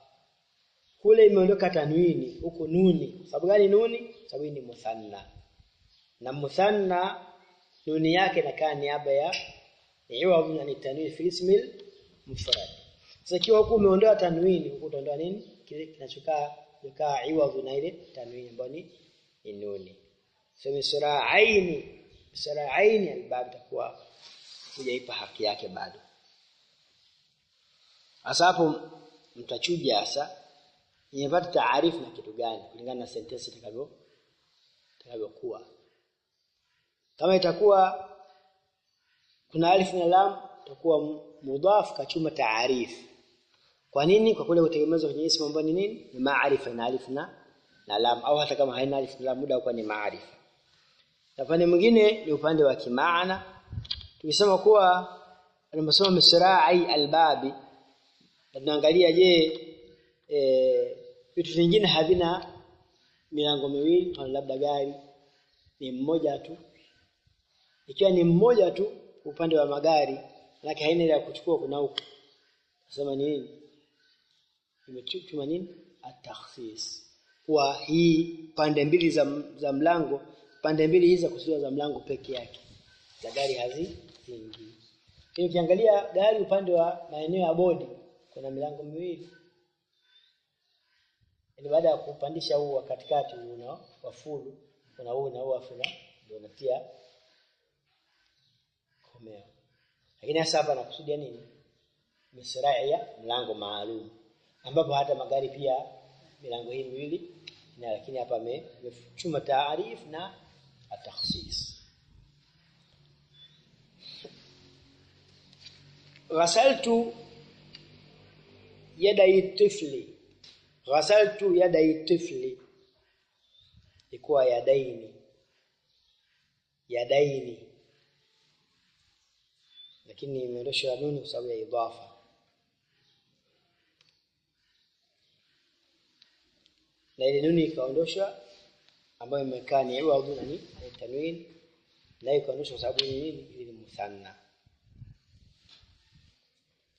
Kule imeondoka tanwini, huku nuni. Kwa sababu gani nuni? Sababu ni muthanna. Na muthanna nuni yake inakaa niaba ya iwadhu ni tanwini fi ismil mufrad. Sasa kiwa huku umeondoa tanwini, huku utaondoa nini? Kile kinachokaa iwadhu na ile tanwini ambayo ni nuni. So misra'aini albab takuwa hujaipa haki yake bado. Hasa hapo mtachuja hasa inapata taarifu na kitu gani kulingana na sentensi itakavyokuwa. Kama itakuwa kuna alif na lam, itakuwa mudhaf kachuma taarifu. Kwa nini? Kwa kule kutegemezwa kwenye ismu ambayo ni nini? Ni maarifa na alif na lam, au hata kama haina alif na lam muda kwa ni maarifa. Na upande mwingine ni upande wa kimaana. Tukisema kuwa tunasema misra'i albabi, tunaangalia je vitu vingine havina milango miwili, au labda gari ni mmoja tu. Ikiwa ni mmoja tu upande wa magari, maana haina ile ya kuchukua kuna huko, nasema nini? Imechukua nini? At-takhsis. Kwa hii pande mbili za mlango, pande mbili hizi za kusudia za mlango peke yake, za gari haziingii. Ukiangalia gari upande wa maeneo ya bodi kuna milango miwili. Ili baada ya kupandisha huu wa katikati una wafulu, kuna huu na huu afuna ndio unatia komeo. Lakini hasa hapa nakusudia nini? Misra'i ya mlango maalum, ambapo hata magari pia milango hii miwili, na lakini hapa amechuma taarif na at-takhsis. Ghasaltu yadai tifli, ghasaltu yadai tifli ikuwa yadaini, lakini imeondoshwa nuni kwa sababu ya idhafa. Na ile nuni ikaondoshwa ambayo imekaa ni iwadhu na ni tanwin, na ikaondoshwa sababu ni nini? Ili muthanna.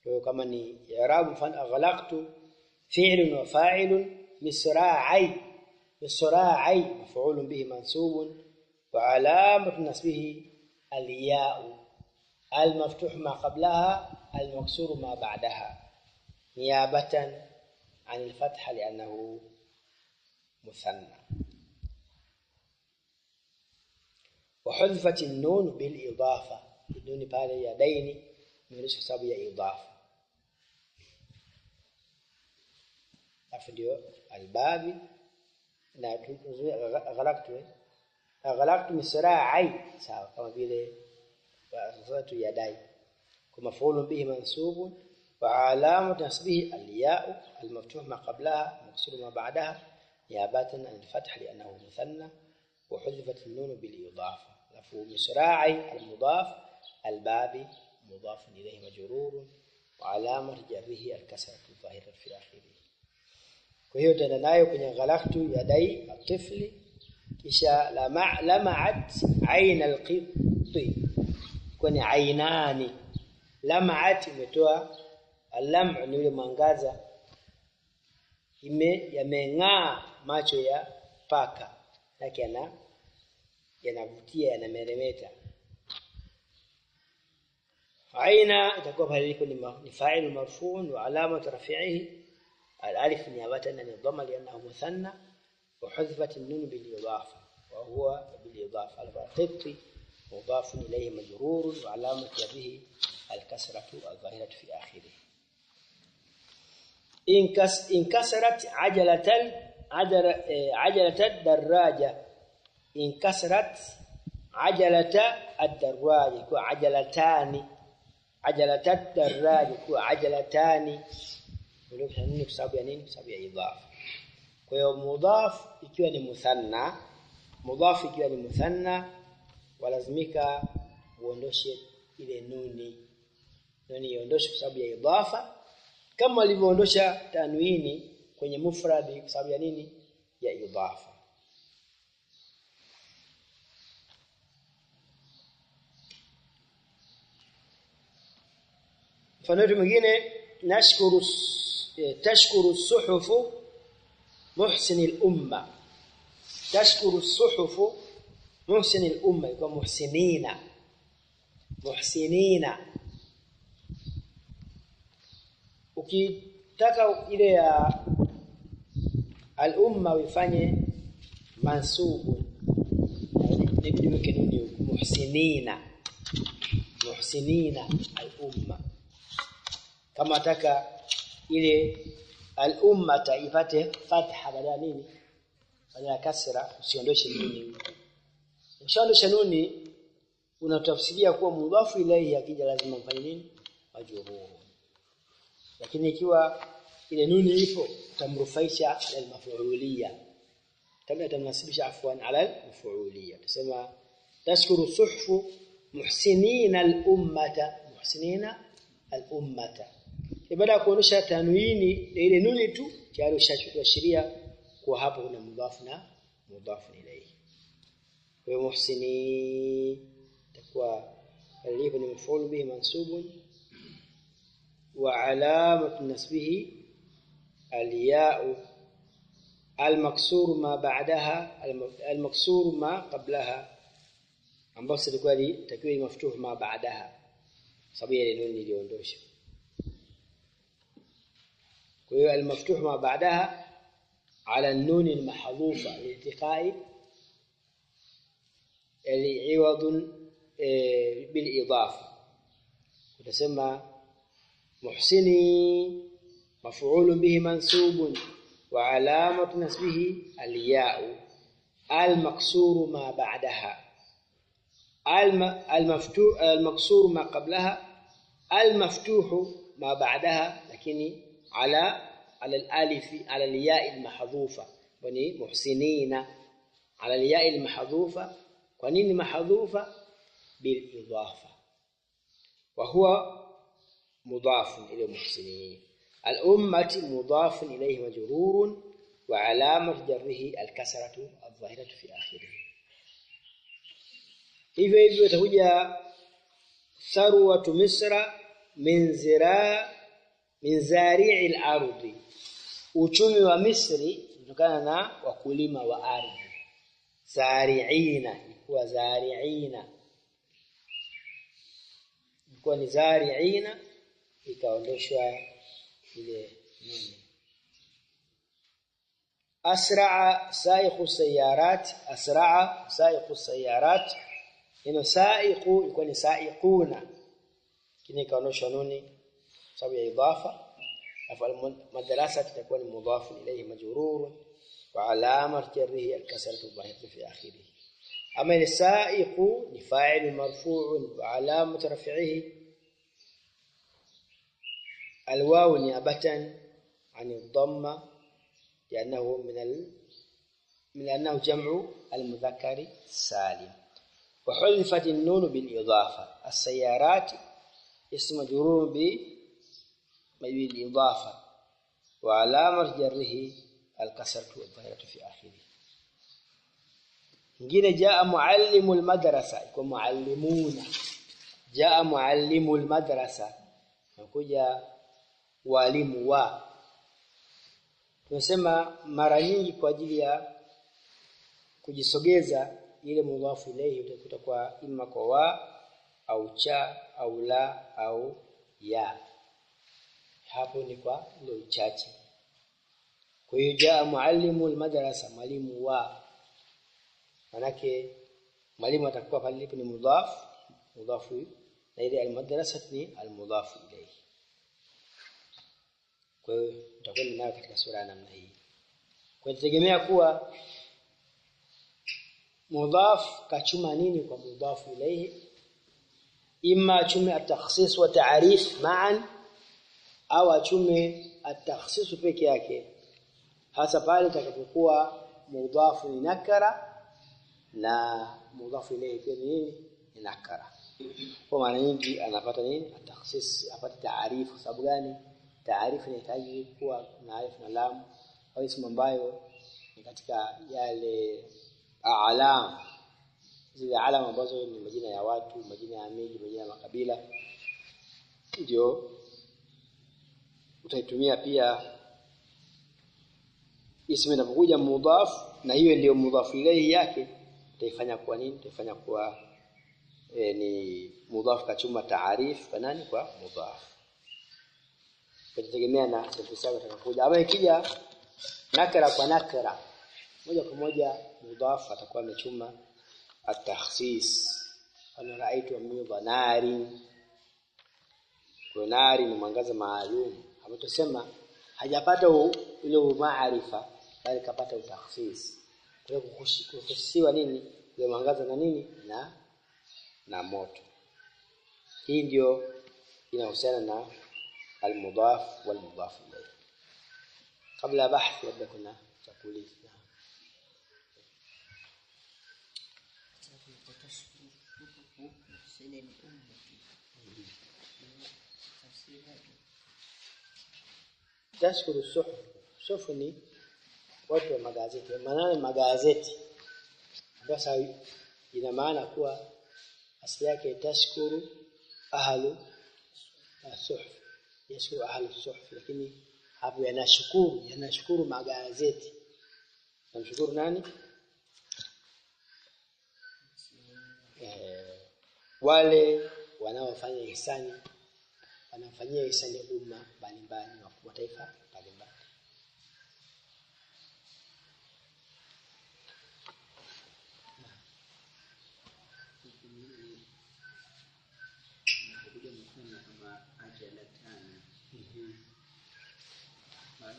Kwa kama ni i'rab fan aghlaqtu fi'lun wa fa'ilun misra'i misra'i maf'ulun bihi mansubun wa alamatu nasbihi al-ya'u al-maftuh ma qablaha al-maksur ma ba'daha niyabatan 'an al-fathah li'annahu مثنى وحذفت النون بالإضافة النون pale ya daini imeonyesha sababu ya idafa afu ndio albabi na ghalaqtu misra'i sawa kama vile wasatu ya dai kwa maf'ulun bihi mansubun wa alamatu nasbihi al-ya'u al-maftuh ma qablaha maksur ma ba'daha نيابة عن الفتح لأنه مثنى وحذفت النون بالإضافة لفظ مسراعي المضاف البابي مضاف إليه مجرور وعلامة جره الكسرة الظاهرة في آخره وهي تنايو kwenye ghalaqtu yadai الطفل kisha lama'at ayn al-qitti kwenye ainani lama'at imetoa al-lam' ni ile mwangaza yameng'aa macho ya paka yake yanavutia yanameremeta aina itakuwa pale iko ni fa'il marfu' wa alama raf'ihi al-alif niyabatan an dhamma li'annahu muthanna wa hudhifat an-nun bil idafa wa huwa bil idafa al-qitti mudaf ilayhi majrur wa alamat bihi al-kasratu al-zahiratu fi akhirih انكسرت عجلة الدراجة انكسرت عجلة الدراجة كو عجلتان عجلة الدراجة كو عجلتان ولكن nini kwa sababu ya nini sababu ya idhafa kwa hiyo mudhaf ikiwa ni muthanna mudhaf ikiwa ni muthanna walazimika uondoshe ile nuni iondoshe kwa sababu ya idhafa kama alivyoondosha tanwini kwenye mufradi kwa sababu ya nini ya idafa mfano mwingine tashkuru suhufu muhsin al-umma tashkuru suhufu muhsin al-umma kwa muhsinina ukitaka ile ya al-umma uifanye mansubu nibidi weke nini muhsinina al-umma kama nataka ile al-umma ipate fatha badala nini badala kasra usiondoshe nini usiondoshe nuni unatafsiria kuwa mudhafu ilayhi akija lazima mfanye nini majrur lakini ikiwa ile nuni ipo tamrufaisha ala al-maf'uliyya tamnasibisha afwan ala al-maf'uliyya tusema tashkuru suhfu muhsinina al-ummata baada ya kuonesha tanwini ile nuni tu tayari ushashiria kwa hapo kuna mudhaf na mudhaf ilayhi kwa muhsini takwa aliko ni maf'ul bihi mansubun وعلامه نسبه الياء المكسور ما بعدها المكسور ما قبلها ambapo silikuwa takiwa ni maftuh ma baadaha sababu ile nuni iliondosha kwa hiyo al-maftuh ma baadaha ala an-nun al-mahdhufa liltiqa'i al-iwad bil-idafa utasema محسني مفعول به منصوب وعلامة نصبه الياء المكسور ما بعدها المفتوح المكسور ما قبلها المفتوح ما بعدها لكن على الالف على الياء المحذوفة يعني محسنين على الياء المحذوفة ونين محذوفة بالإضافة وهو مضاف إلى المحسنين الأمة مضاف إليه مجرور وعلامة جره الكسرة الظاهرة في آخره hivyo itakuja tharwatu misra min zari'il ardi uchumi wa Misri kutokana na wakulima wa ardhi. Zari'ina ilikuwa zari'ina, ilikuwa ni zari'ina, ikaondoshwa ile nini. Asra'a sa'iqu sayarat, asra'a sa'iqu sayarat, ino sa'iqu ilikuwa ni sa'iquna, kile ikaondoshwa nuni sababu ya idafa. Madrasa itakuwa ni mudhafu ilayhi majrur wa alama jarrihi al-kasratu dhahiratu fi akhirih. Ama al-sa'iqu ni fa'il marfu'un wa alama raf'ihi al-waw niyabatan 'an ad-damma لأنه من أنه جمع المذكر السالم. وحذفت النون بالإضافة. السيارات اسم مجرور بالإضافة وعلامة جره الكسرة والظاهرة في آخره. ingine jaa muallimul madrasa, iko muallimuna. Jaa muallimul madrasa, nakuja walimu wa. Tunasema mara nyingi kwa ajili ya kujisogeza ile mudhafu ilayhi utakuta kwa imma kwa wa au cha au la au ya. Hapo ni kwa ile uchache. Kwa hiyo jaa muallimul madrasa, mwalimu wa. Manake mwalimu atakuwa pale ni mudhafu na ile al-madrasa ni al-mudhafu ilayhi. Kwa hiyo tutakwenda nayo katika sura namna hii. Kwa tegemea kuwa mudhaf kachuma nini kwa mudhafu ilayhi, imma achume at-takhsis wa ta'rif ma'an au achume at-takhsis peke yake, hasa pale itakapokuwa mudhafu ni nakara na mudhafu ilayhi pia ni nakara. Kwa maana nyingi anapata nini at-takhsis, apata ta'rif. Kwa sababu gani? Taarifu inahitaji kuwa na alif na lam au ismu ambayo ni katika yale alama, zile alama ambazo ni majina ya watu, majina ya miji, majina ya makabila, ndio utaitumia pia ismu inapokuja mudhaf, na hiyo ndio mudhaf ilayhi yake, utaifanya kuwa nini? Utaifanya kuwa ni mudhaf kachuma taarif kwa nani? Kwa mudhaf. Kutegemea na sababu itakapokuja. Ama ikija nakara kwa nakara, moja kwa moja mudhaf atakuwa amechuma at-takhsis. Ana raitu amidha nari, kwa nari ni mwangaza maalum. Hapo tusema hajapata ile maarifa, bali kapata utakhsis. Kwa hiyo kuhusiwa nini ile mwangaza na nini na moto. Hii ndio inahusiana na المضاف والمضاف إليه. قبل بحث يبدأ كنا تقولي تشكر الصحف. صحف ni watu wa magazeti. Maana magazeti basi ina maana kuwa asili yake tashkuru ahlu as-suhuf, yashkuru ahlu as-suhuf, lakini hapo yanashukuru magazeti. Namshukuru nani? Wale wanaofanya ihsani, wanafanyia ihsani umma mbalimbali na kwa taifa mbalimbali.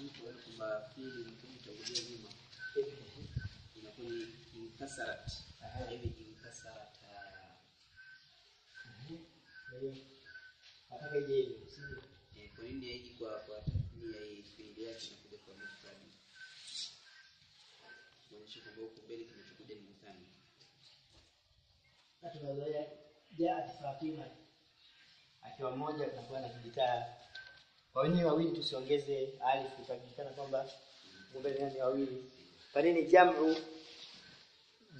Mtu wale kwamba pili mtakuja nyuma inakuwa ni inkasarat, hivi inkasarat. Ataka je, kwa nini haiji kwa nia hii fiili yake inakuja kwa mufradi? Inaonyesha kwamba huko mbele kinachokuja ni mthani. Tunazoea jaa Fatima akiwa mmoja tunakuwa na kijitaa. Kwa wenyewe wawili tusiongeze alif ikajulikana kwamba mbele nani wawili. Kwa nini jamu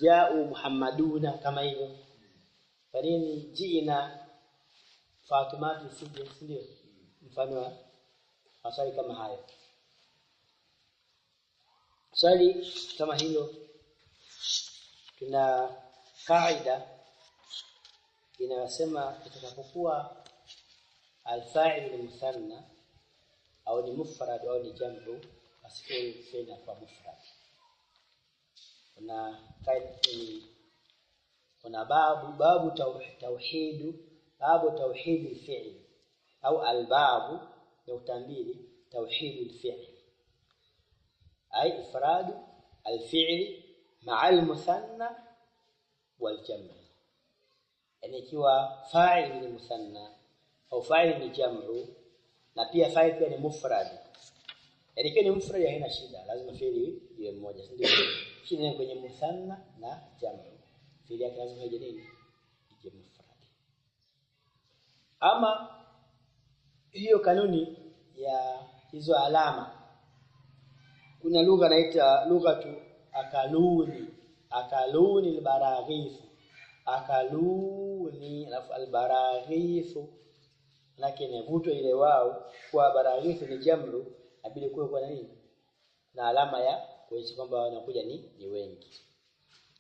jao Muhammaduna kama hivyo? Kwa nini jina Fatima ndio mfano wa maswali kama hayo? swali kama hilo tuna kaida inayosema itakapokuwa al-fa'il ni muthanna au ni mufrad au ni jam'u asifiri fi'l kwa mufrad. Kuna babu tauhid al-fi'l au al-babu يوتambili توحيد الفعل أي إفراد الفعل مع المثنى والجمع. يعني ikiwa fa'il ni muthanna au fa'il ni jam'u na pia fa'il pia ni mufrad. Yani ikiwa ni mufrad haina shida, lazima fi'li iwe moja. Ndio shida kwenye muthanna na jam'u. Fi'li yake lazima iwe nini? Ije mufrad. Ama hiyo kanuni ya hizo alama, kuna lugha inaitwa lughatu akaluni albaraghith, akaluni alafu albaraghith, lakini vuto ile wao kwa baraghith ni jamru, inabidi kuwe kwa nini na alama ya kuonyesha kwamba wanakuja ni wengi.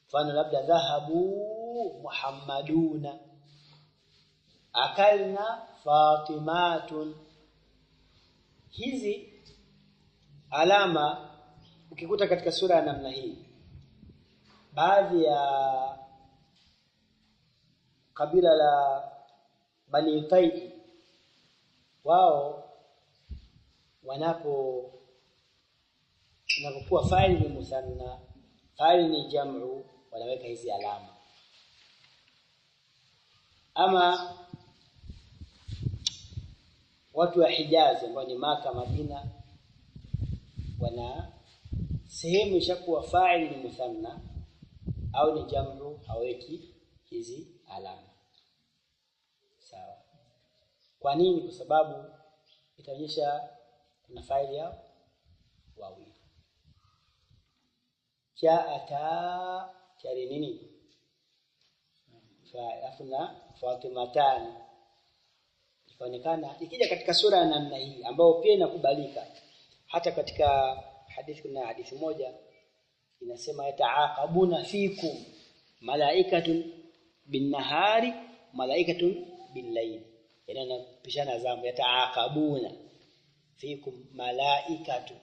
Mfano labda dhahabu muhammaduna, akalna fatimatun. Hizi alama ukikuta katika sura ya namna hii, baadhi ya kabila la Bani Ta'i wao wanapokuwa fa'il ni muthanna, fa'il ni jam'u, wanaweka hizi alama. Ama watu wa Hijaz ambao ni Maka, Madina, wana sehemu ishakuwa fa'il ni muthanna au ni jam'u, haweki hizi alama. Sawa. Kwa nini? Kwa sababu itaonyesha kuna fa'il yao wawili. Ja'ata chari nini? Afuna Fatimatan. Ikaonekana ikija katika sura ya namna hii ambayo pia inakubalika hata katika hadithi. Kuna hadithi moja inasema yataaqabuna fikum malaikatun bin-nahari malaikatun bil-layl, yani pishana zamu. Yataaqabuna fikum malaikatu,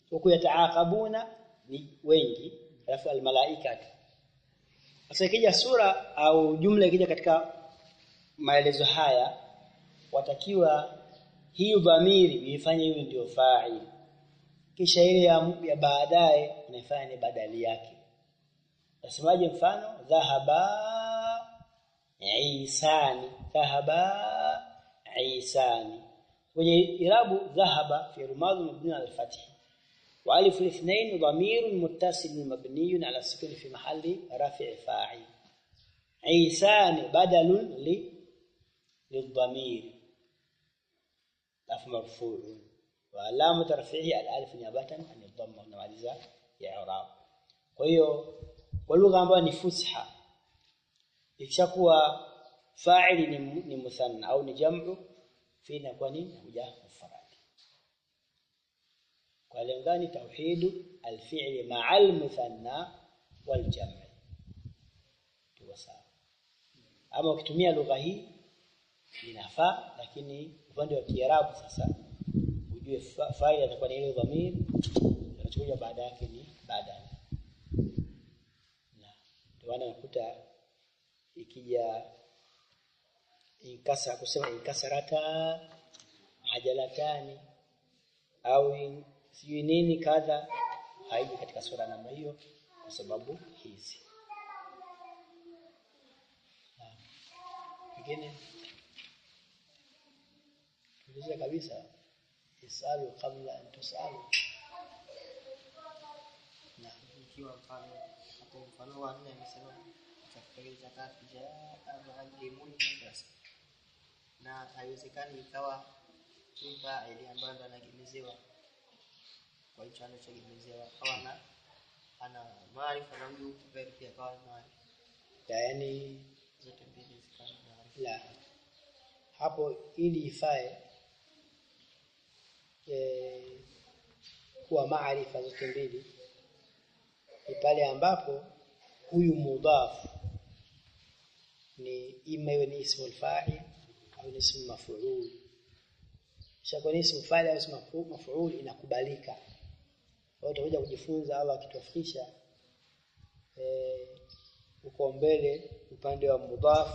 huko yataaqabuna ni wengi alafu al-malaikatu. Sasa ikija sura au jumla ikija katika maelezo haya, watakiwa hiyo dhamiri ifanye hiyo ndio fa'il, kisha ile ya baadaye unaifanya ni badali yake. Nasemaje? Mfano dhahaba Isani, dhahaba Isani. Kwenye irabu dhahaba fi madhi mabni ala al-fath wa alif al-ithnain dhamirun muttasil mabniyun ala sukun fi mahalli rafi' fa'il. Isani badalun lidhamir مرفوع وعلامه رفعه الالف نيابه عن الضمه ونمaliza i'rab. Kwa hiyo kwa lugha ambayo ni fusha, ikishakuwa fa'ili ni muthanna au ni jam'u, fina kwa nini huja mufrad. Kwa lengani tauhid al-fi'li ma'a al-muthanna wal jam'. Sawa. Ama ukitumia lugha hii inafaa, lakini upande wa Kiarabu sasa ujue fa'il itakuwa ni ile dhamir inachokuja baada yake ni badal. Na ndio unakuta ikija inkasa kusema inkasarata hajalatani au sijui nini kadha, haiji katika sura namna hiyo kwa sababu hizi. Ingine tuliza kabisa isalu kabla an tusalu. Na ikiwa mfano wa nne amesema katika zakati ma'alimun madrasa, na haiwezekani ikawa kimpa ile ambayo ndo anagemezewa kwa hicho anachogemezewa kawa ana maarifa na huyu kubali pia kawa maarifa, yani zote mbili zikawa maarifa. La hapo ili ifae kuwa maarifa zote mbili, ni pale ambapo huyu mudhaf ni ima iwe ni ismu al-fa'il au ni ismu maf'ul. Kisha ni ismu fa'il au ismu maf'ul inakubalika. Kwa hiyo tutakuja kujifunza Allah akitufikisha uko mbele upande wa mudhaf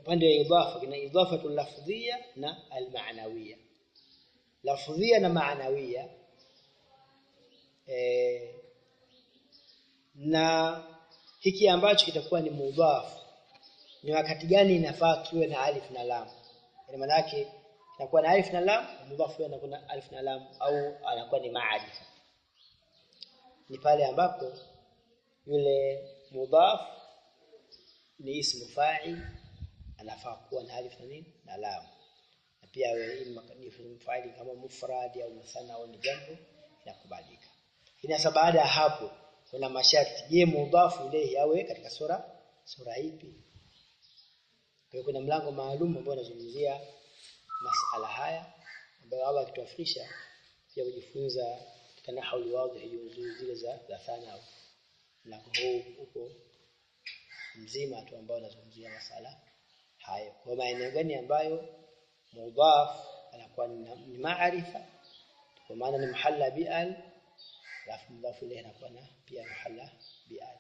upande wa idafa kuna idafatu lafdhiyya na al-ma'nawiyya. Lafdhiyya na ma'nawiyya na hiki ambacho kitakuwa ni mudhaf ni wakati gani inafaa kiwe na alif na lam. Ina maana yake inakuwa na alif na lam, mudhaf anakuwa na alif na lam au anakuwa ni ma'arifa. Ni pale ambapo yule mudhaf ni ismu fa'il anafaa kuwa na alif na nini na lam. Na pia wewe ismu fa'il kama mufrad au musanna au ni jambo inakubalika. Inasa baada ya hapo kuna masharti. Je, mudhaf ilayhi awe katika sura ipi? Kwa kuna mlango maalum ambao unazungumzia masala haya ambayo Allah akituafisha pia kujifunza katika nahwu wazi hiyo zile za thana na huu uko mzima tu ambao unazungumzia masala hayo. Kwa maana gani ambayo mudhaf anakuwa ni maarifa kwa maana ni muhalla bi'al alafu mudhaf ilayhi anakuwa na pia muhalla bi'al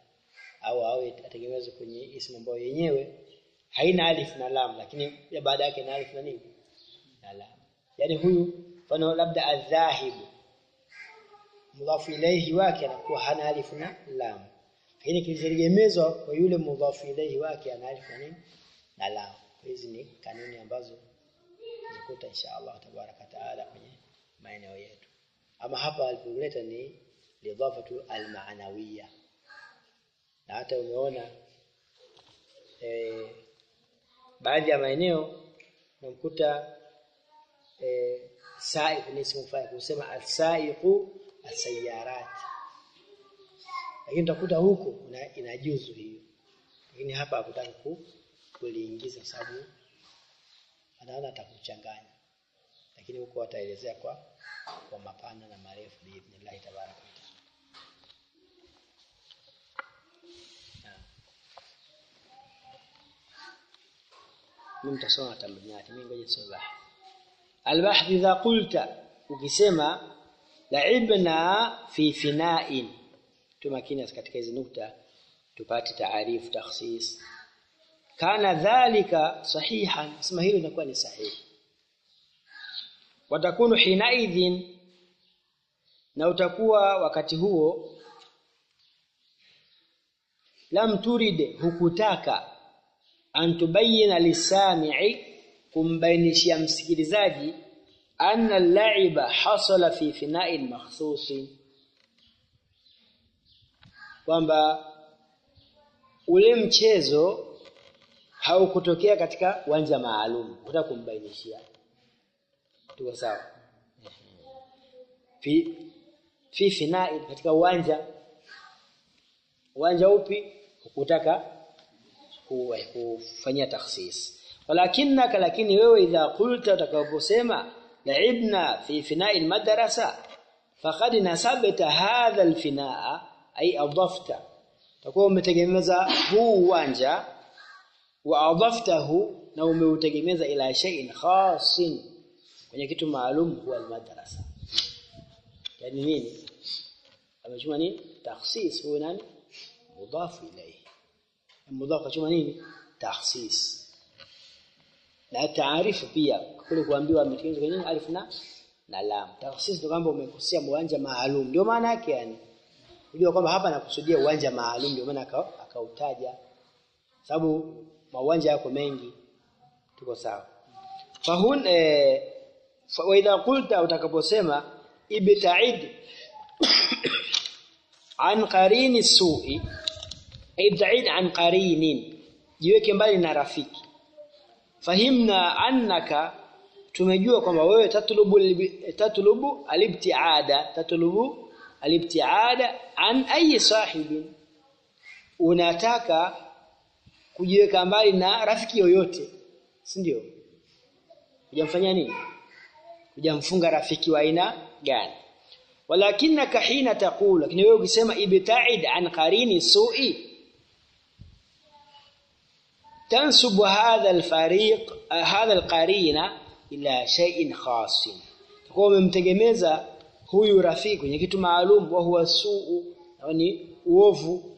au ategemezwe kwenye ismu ambayo yenyewe haina alif na lam lakini ya baada yake na alif na nini na lam. Yani huyu mfano labda adh-dhahibu mudhaf ilayhi wake anakuwa hana alif na lam lakini kilitegemezwa kwa yule mudhaf ilayhi wake ana alif na nini na lam. Hizi ni kanuni ambazo zikuta inshallah tabaraka taala kwenye maeneo yetu. Ama hapa alipoleta ni lidhafatu al-ma'nawiyya. Na hata umeona baadhi ya maeneo unamkuta sa'iq ni ismu fa'il kusema as-sa'iqu as-sayyarat. Lakini utakuta huko inajuzu hiyo. Lakini hapa hakutaka kuliingiza sababu anaona atakuchanganya. Lakini huko ataelezea kwa mapana na marefu biidhnillah tabaraka wa taala. Mimi mtasoma tamrinati mimi ngoja nisome al-bahth idha qulta ukisema la'ibna fi fina'in tumakini katika hizi nukta tupate taarifu takhsis kana dhalika sahihan sema hilo linakuwa ni sahihi watakunu hinaidhin na utakuwa wakati huo lam turide hukutaka antubayina lisami'i kumbainishia msikilizaji anna al-la'iba hasala fi fina'in makhsusin kwamba ule mchezo haukutokea katika uwanja maalum unataka kumbainishia tuko sawa fi fina'in katika uwanja upi hukutaka kufanyia takhsis lakini wewe idha qulta utakaposema la'ibna fi fina'il madrasa faqad nasabta hadha al-fina'a ay adafta takuwa umetegemeza huu uwanja wa adaftahu na umeutegemeza ila shay'in khasin kwenye kitu maalum huwa al-madrasa. Yani nini amechuma nini takhsis huwa nani mudaf ilayhi mudaf achuma nini takhsis na taarifu pia kule kuambiwa ametengeneza kwenye alif na lam takhsis ndio kwamba umekosea uwanja maalum ndio maana yake yani unajua kwamba hapa nakusudia uwanja maalum ndio maana akautaja sababu mauwanja yako mengi tuko sawa fahun wa idha qulta utakaposema ibta'id an qarini su'i ibta'id an qarinin jiweke mbali na rafiki fahimna annaka tumejua kwamba wewe tatlubu alibtiada an ayi sahibin unataka kujiweka mbali na rafiki yoyote si ndio hujamfanyia nini hujamfunga rafiki wa aina gani walakinaka hina taqulu, lakini wewe ukisema ibta'id an qarini su'i تنسب هذا الفريق هذا القرينه ila shay'in khasin, kwa umemtegemeza huyu rafiki kwenye kitu maalum, wa huwa suu, yani uovu.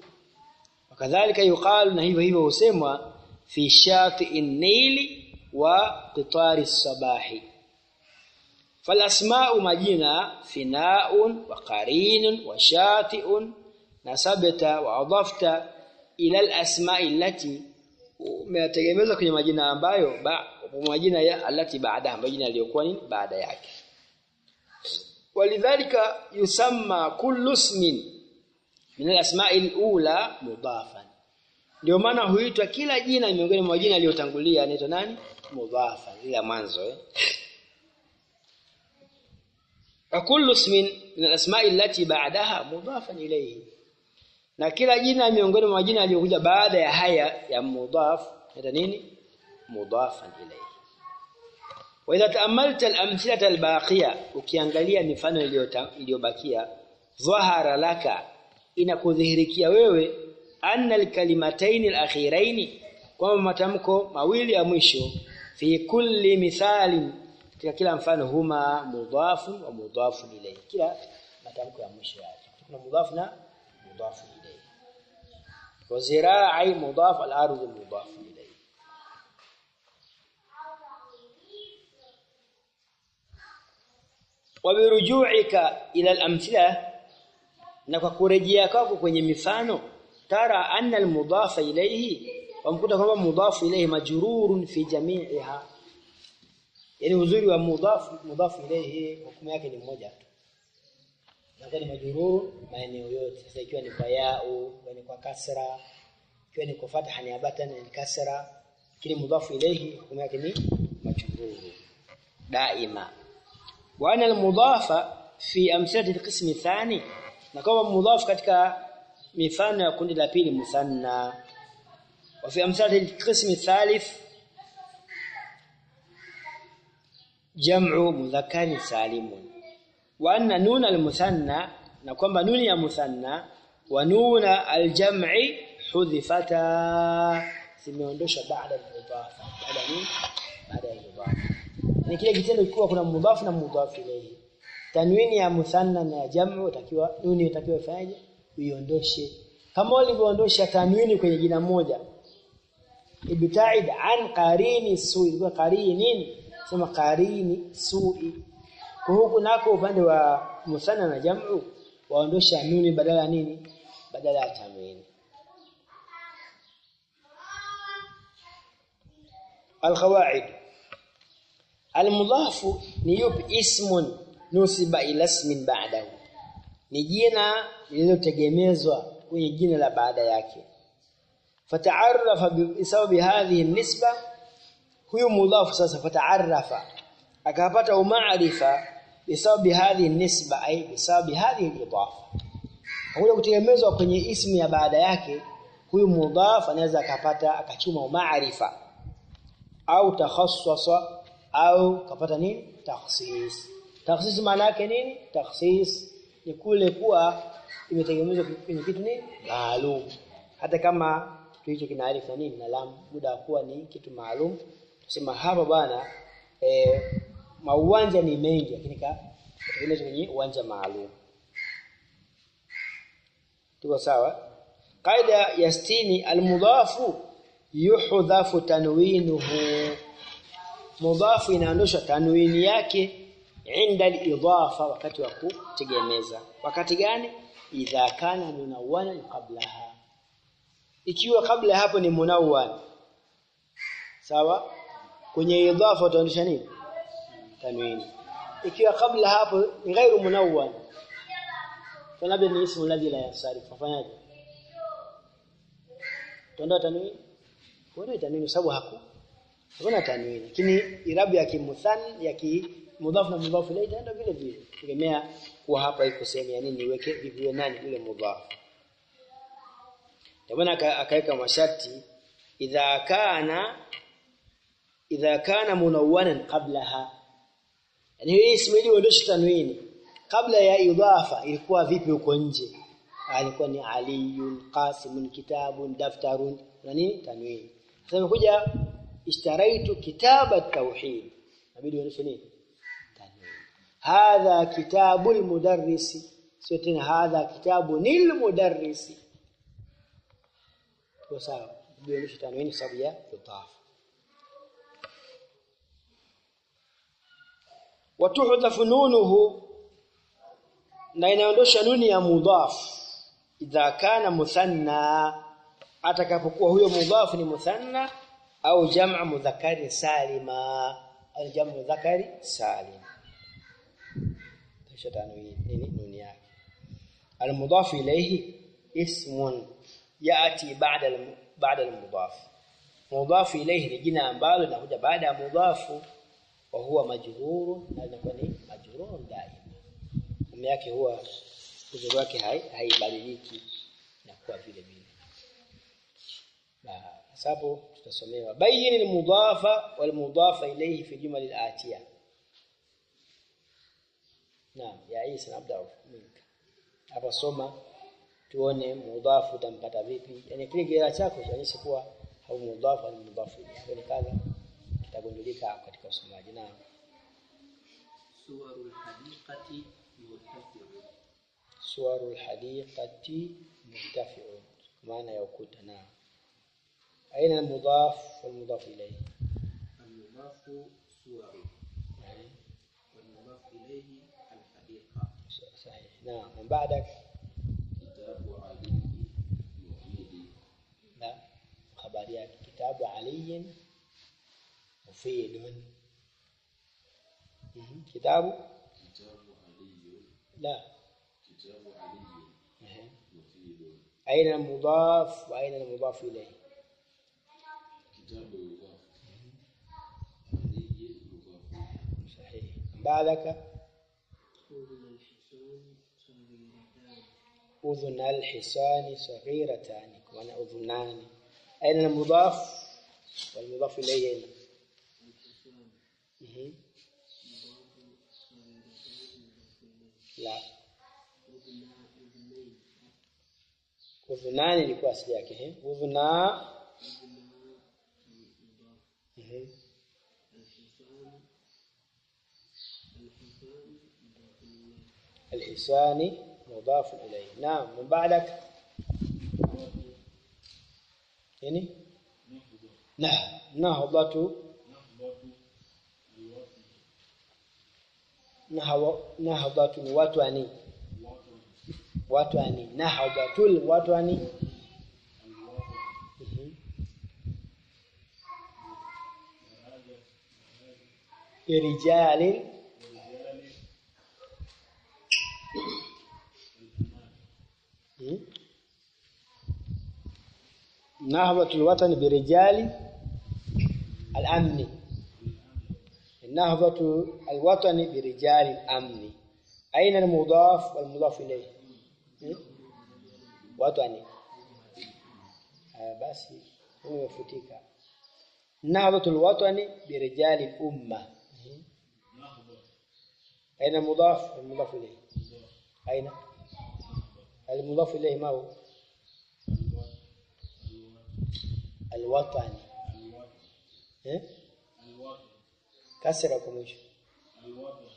Wakadhalika yuqalu, na hivyo husemwa fi shati'in nili wa qitari sabahi. Falasma'u majina fina'un wa qarinun wa shati'un nasabta wa adafta ila al-asma'i allati umetegemeza kwenye majina ambayo majina ya allati baada, majina yaliyokuwa nini baada yake. Walidhalika yusamma kullu ismin min al-asma'i al-ula mudafan, ndio maana huitwa kila jina miongoni mwa majina yaliyotangulia inaitwa nani? Mudafan, ila mwanzo kullu ismin min al-asma'i allati ba'daha mudafan ilayhi, na kila jina miongoni mwa majina yaliyokuja baada ya haya ya mudaf inaitwa nini? Mudafan ilayhi. Wa idha ta'ammalta al-amthilata al-baqiya, ukiangalia mifano iliyobakia, dhahara laka, inakudhihirikia wewe, anna al-kalimatayn al-akhirayn, kwamba matamko mawili ya mwisho, fi kulli mithalin, katika kila mfano, huma mudafun wa mudafun ilayhi, kila matamko ya mwisho yake kuna mudaf na mudafun ilayhi. Wa zira'i mudaf, al-ardu mudaf ilayhi. Wa biruju'ika ila al-amthila, na kwa kurejea kwako kwenye mifano, tara anna al-mudaf ilayhi, wamkuta kwamba mudaf ilayhi majrurun fi jami'iha, yani uzuri wa mudaf ilayhi hukumu yake ni moja tu, ni majrur maeneo yote. Sasa ikiwa ni kwa yao, ikiwa ni kwa kasra, ikiwa ni kwa fatha ni abatan ni kasra, lakini mudaf ilayhi hukumu yake ni majrur daima. Wa ana al-mudafa fi amsalati al-qism ath-thani, na kama mudaf katika mifano ya kundi la pili musanna. Wa fi amsalati al-qism ath-thalith jam'u mudhakkar salim. Wa anna nun al-musanna, na kwamba nuni ya musanna wa nuna al-jam'i hudhifata, zimeondoshwa baada ya mudafa. Baada ya mudafa ni kile kitendo kikiwa kuna mudhaf na mudhaf ilayhi, tanwini ya musanna na jam'u itakiwa nuni itakiwa ifanyaje? Uiondoshe, kama ulivyoondosha tanwini kwenye jina moja. Ibta'id an qarini su'i, kwa qarini nini? Sema qarini su'i. Kwa huku nako upande wa musanna na jam'u waondosha nuni badala nini? Badala ya tanwini. Al-qawaid. Al-mudhafu ni yupi? Ismun nusiba ila ismin ba'dahu, ni jina lililotegemezwa kwenye jina la baada yake. Fata'arrafa bisababi hadhihi an-nisba, huyu mudhafu sasa fata'arrafa, akapata umaarifa bisababi hadhihi an-nisba, ay bisababi hadhihi al-idafa, huyo kutegemezwa kwenye ismu ya baada yake. Huyu mudhafu anaweza akapata akachuma umaarifa au takhassasa au kapata nini? Takhsis. Takhsis maana yake nini? Takhsis ni kule kuwa imetegemezwa kwenye kitu nini? Maalum. Hata kama kitu hicho kinaarifa nini na lam, muda kuwa ni kitu maalum. Tusema hapa bwana mauwanja ni mengi, lakini kategemezwa kwenye uwanja maalum. Tuko sawa? Qaida ya 60, al-mudhafu yuhdhafu tanwinuhu, mudhafu inaondoshwa tanwini yake inda al-idafa, wakati wa kutegemeza. Wakati gani? Idha kana munawwanan qablaha, ikiwa kabla hapo ni munawwan, sawa, kwenye idafa utaondosha nini? Tanwini. Ikiwa kabla hapo ni ghairu munawwan, labda ni ismu alladhi la yansarif, fafanyaje? Tuondoa tanwini, kwa tanwini sababu hakuna tanwini, lakini irabu ya kimuthanna ya kimudhaf na mudhaf ilayhi itaenda vile vile, tegemea kuwa hapa iko sehemu ya nini niweke viwe nani ile mudhaf. Tabana akaweka masharti, idha kana munawwanan qablaha, yani hii ismu ili uondoshe tanwini kabla ya idafa ilikuwa vipi huko nje? Alikuwa ni aliyun, qasimun, kitabun, daftarun na nini tanwin. Sasa imekuja ishtaraitu kitaba at-tauhid, inabidi uonyeshe nini tanwin. Hadha kitabul mudarrisi, sio tena hadha kitabunil mudarrisi. Kwa sababu uonyeshe tanwin sababu ya idafa. وتحذف نونه na inaondosha nuni ya mudhaf idha kana muthanna, atakapokuwa huyo mudhaf ni muthanna au jam'a mudhakkari salima, au jam'u mudhakkari salim. Kisha tanwini nini nuni yake. Al-mudhaf ilayhi ismun yati ba'da al-mudhaf. Mudhaf ilayhi ni jina ambalo linakuja baada ya mudhafu, wa huwa majrur, na inakuwa ni majrur daima. Mume yake huwa uzuri wake haibadiliki na kuwa vile vile. Na sababu tutasomewa bayyin al-mudhafa wal mudhafa ilayhi fi jumal al-atiya. Naam, ya Isa nabda minka. Hapa soma tuone mudhafu utampata vipi. Yaani kile kile chako chaonyesha kuwa au mudhafu au mudhafu ni kaza kitagundulika katika usomaji. Na suwarul hadiqati murtafi'un. suwarul hadiqati murtafi'un, maana ya ukuta. Na aina al-mudhaf wal mudhaf ilayhi. Al-mudhafu suwaru wal mudhaf ilayhi al-hadiqa. Sahih. Na من بعدك kitabu Ali Mufidi. لا habari yake kitabu Ali mufidun. kitabu Ali لا kitabu Ali Mufidi. أين المضاف وأين المضاف إليه؟ kitabu mudhaf Ali mudhaf. صحيح. بعدك أذن الحصان صغيرتان، كمان أذنان. أين المضاف والمضاف إليه؟ لا أذنان ilikuwa asili yake udhuna. الحصان مضاف إليه. نعم. من بعدك يعني نهضة الوطني وطني نهضة الوطني برجال نهضة الوطن برجال الأمن. نهضة الوطن برجال الأمن. أين المضاف والمضاف إليه؟ وطني. بس هو يفتيك. نهضة الوطن برجال الأمة. أين المضاف والمضاف إليه؟ أين المضاف إليه؟ ما هو الوطني. كسركم ايش الوطن.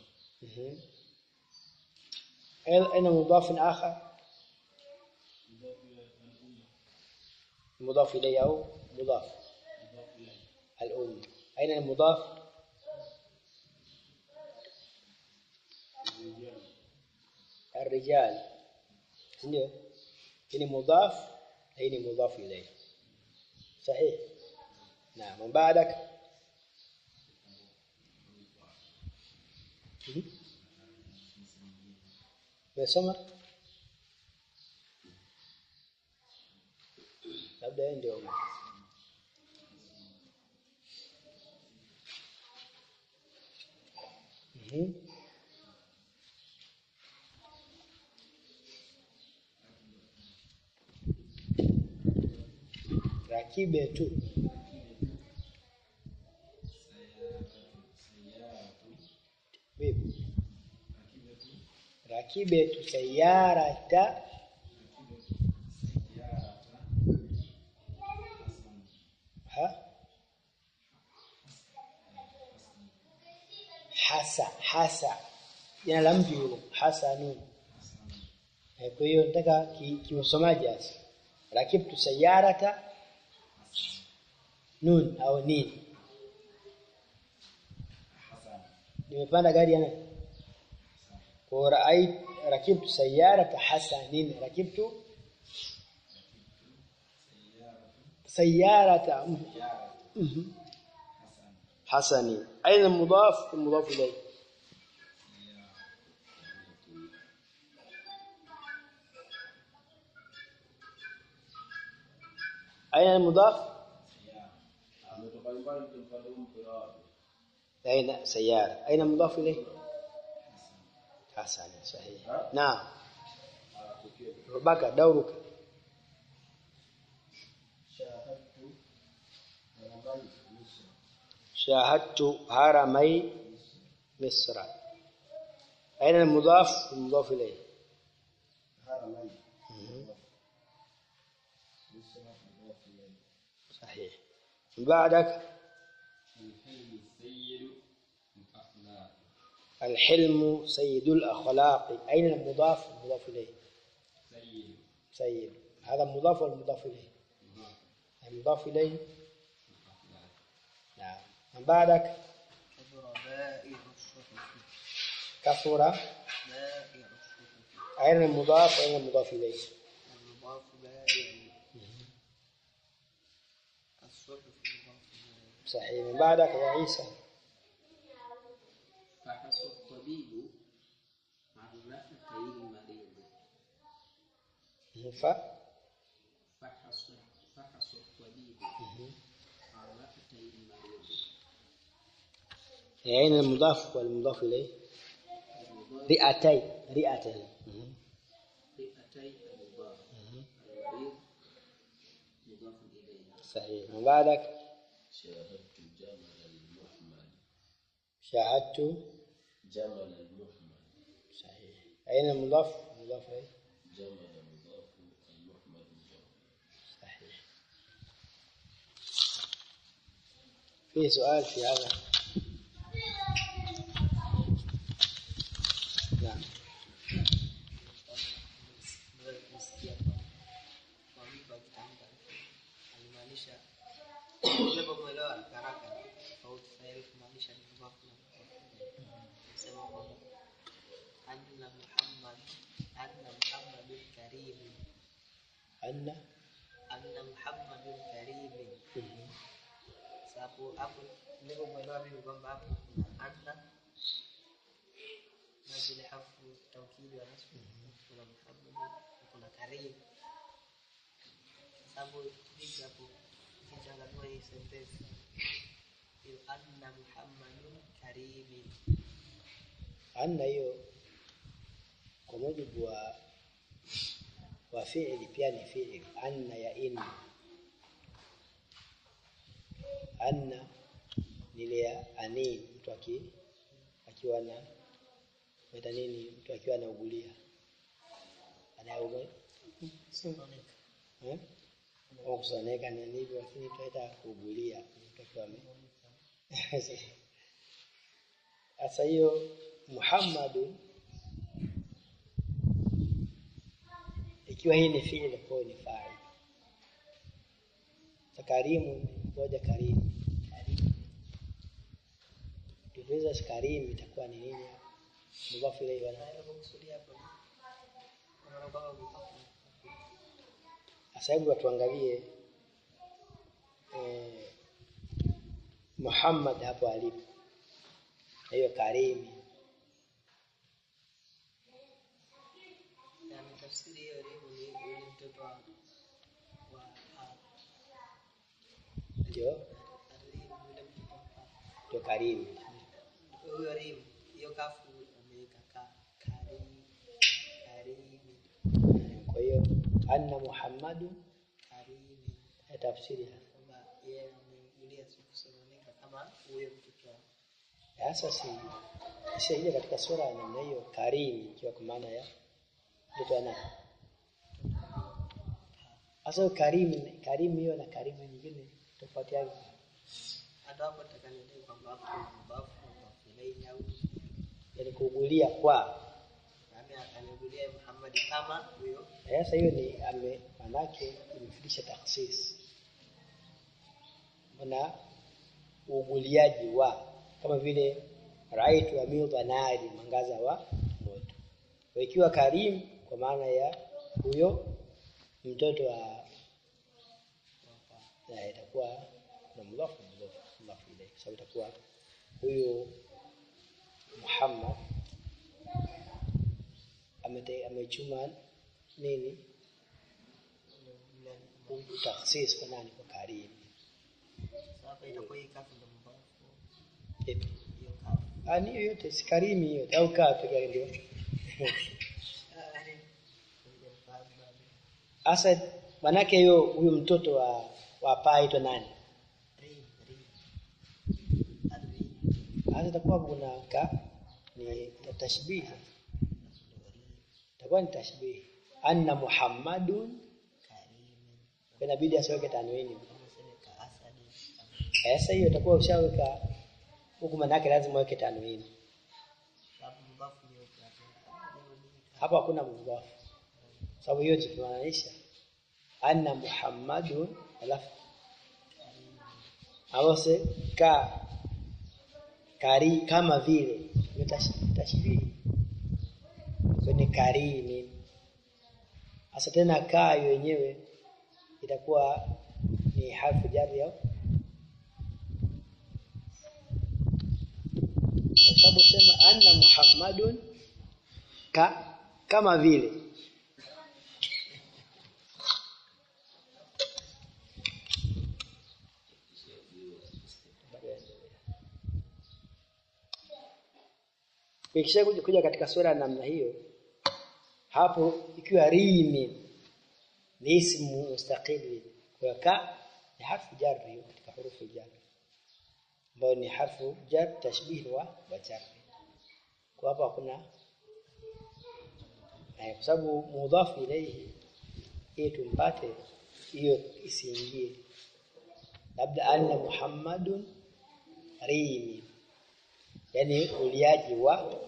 أين مضاف آخر مضاف إليه أو مضاف الأم. أين المضاف الرجال. ndio ini mudhaf na ini mudhaf ilayhi. صحيح. نعم. من بعدك بسمع labda ndio rakibe tu vipi rakibtu sayyarata hasa jina la mtu yule hasanun. Kwa hiyo nataka kiusomaji hasa rakibtu sayyarata nun au nin. Nimepanda gari yana kwa rakibtu sayyarata hasanin. Rakibtu sayyarata hasanin. Aina mudaf mudaf ilayhi. أين المضاف؟ أين سيارة؟ أين المضاف إليه؟ حسن صحيح. نعم. بقى دورك. شاهدت هرمي مصر. أين المضاف؟ المضاف إليه. هرمي. صحيح. بعدك الحلم سيد الأخلاق. أين المضاف؟ المضاف إليه. سيد. هذا مضاف ولا مضاف إليه؟ المضاف إليه. نعم. من بعدك كثر بائع الصحف. أين المضاف وأين المضاف إليه؟ المضاف بائع صحيح. من بعدك يا عيسى فحص الطبيب عرفتي المريض. فحص الطبيب عرفتي المريض. أين المضاف والمضاف إليه؟ رئتي المضاف. المريض مضاف إليه. صحيح. من بعدك شاهدت جمل المحمل. شاهدت جمل المحمل. صحيح. أين المضاف؟ المضاف إليه. جمل مضاف المحمل جمل. صحيح. في سؤال في هذا؟ نعم. أن محمد كريم. Sababu hapo ndio mwelewa mimi kwamba hapo kuna anna na zile hafu taukidi wa nasbu, kuna Muhammad, kuna Karim. Sababu hizi hapo kichanganywa hii sentence hiyo anna Muhammadun Karim. Anna hiyo kwa mujibu wa fi'li pia ni fi'li. Anna ya inna. Anna ile ya ani, mtu akiwa na meta nini, mtu akiwa anaugulia anayeugua au kusoneka ni hivyo, lakini tunaita kuugulia mtu akiwa sasa hiyo Muhammadu ikiwa hii ni fi'li kwa ni fa'il. Karimu moja karimu. Tuweza karimu itakuwa ni nini? Mudhaf ilayhi wala kusudia hapo. Sasa hebu tuangalie Muhammad hapo alipo. Hiyo karimu. Na tafsiri hiyo ni yule mtoto wa ndio karimu. Huyo karimu hiyo kafu ameweka karimu. Kwa hiyo anna Muhammadu karimu tafsiri kwamba yeye ameulia sikusomeka kama huyo mtoto. Sasa si Kisha katika sura ya namna hiyo Karim ikiwa kwa maana ya mtoto wa nani? Asa Karim hiyo na Karim nyingine tofauti yake. Hata hapo takanidai kwamba hapo mbavu ile au Yaani kuugulia kwa anagulia Muhammad kama huyo. Sasa hiyo ni manake imefundisha takhsis. Maana uuguliaji wa kama vile raitu amidha nari mwangaza wa moto. Kwa ikiwa Karim kwa maana ya huyo mtoto wa itakuwa na mudhafu ile kwa sababu itakuwa huyo Muhammad amechuma nini takhsis kwa nani kwa Karim. Sasa itakuwa hii kafu ndio mbavu. Hiyo kafu. Hiyo yote si Karim hiyo au kafu ndio. Asa manake huyo mtoto wa paa aitwa nani? Asa itakuwa kuna ni tashbih. Itakuwa ni tashbih. Anna Muhammadun Karim. Inabidi asiweke tanwini. Sasa hiyo itakuwa ushaweka huko manake lazima uweke tanwini. Hapa hakuna mudhafu. Sababu hiyo tunamaanisha anna Muhammadun alafu awase kari kama vile tashbih kwenye Karimi. Hasa tena kayo yenyewe itakuwa ni harfu jari au sababu sema anna Muhammadun kama vile Ikisha kuja katika sura namna hiyo hapo ikiwa rimi ni ismu mustaqili kwa ka ni harfu jar katika hurufu jar ambayo ni harfu jar tashbih wa jar. Kwa hapa kuna kwa sababu mudhafu ilayhi hii tumpate hiyo isiingie labda anna Muhammadun rimi yani uliaji wa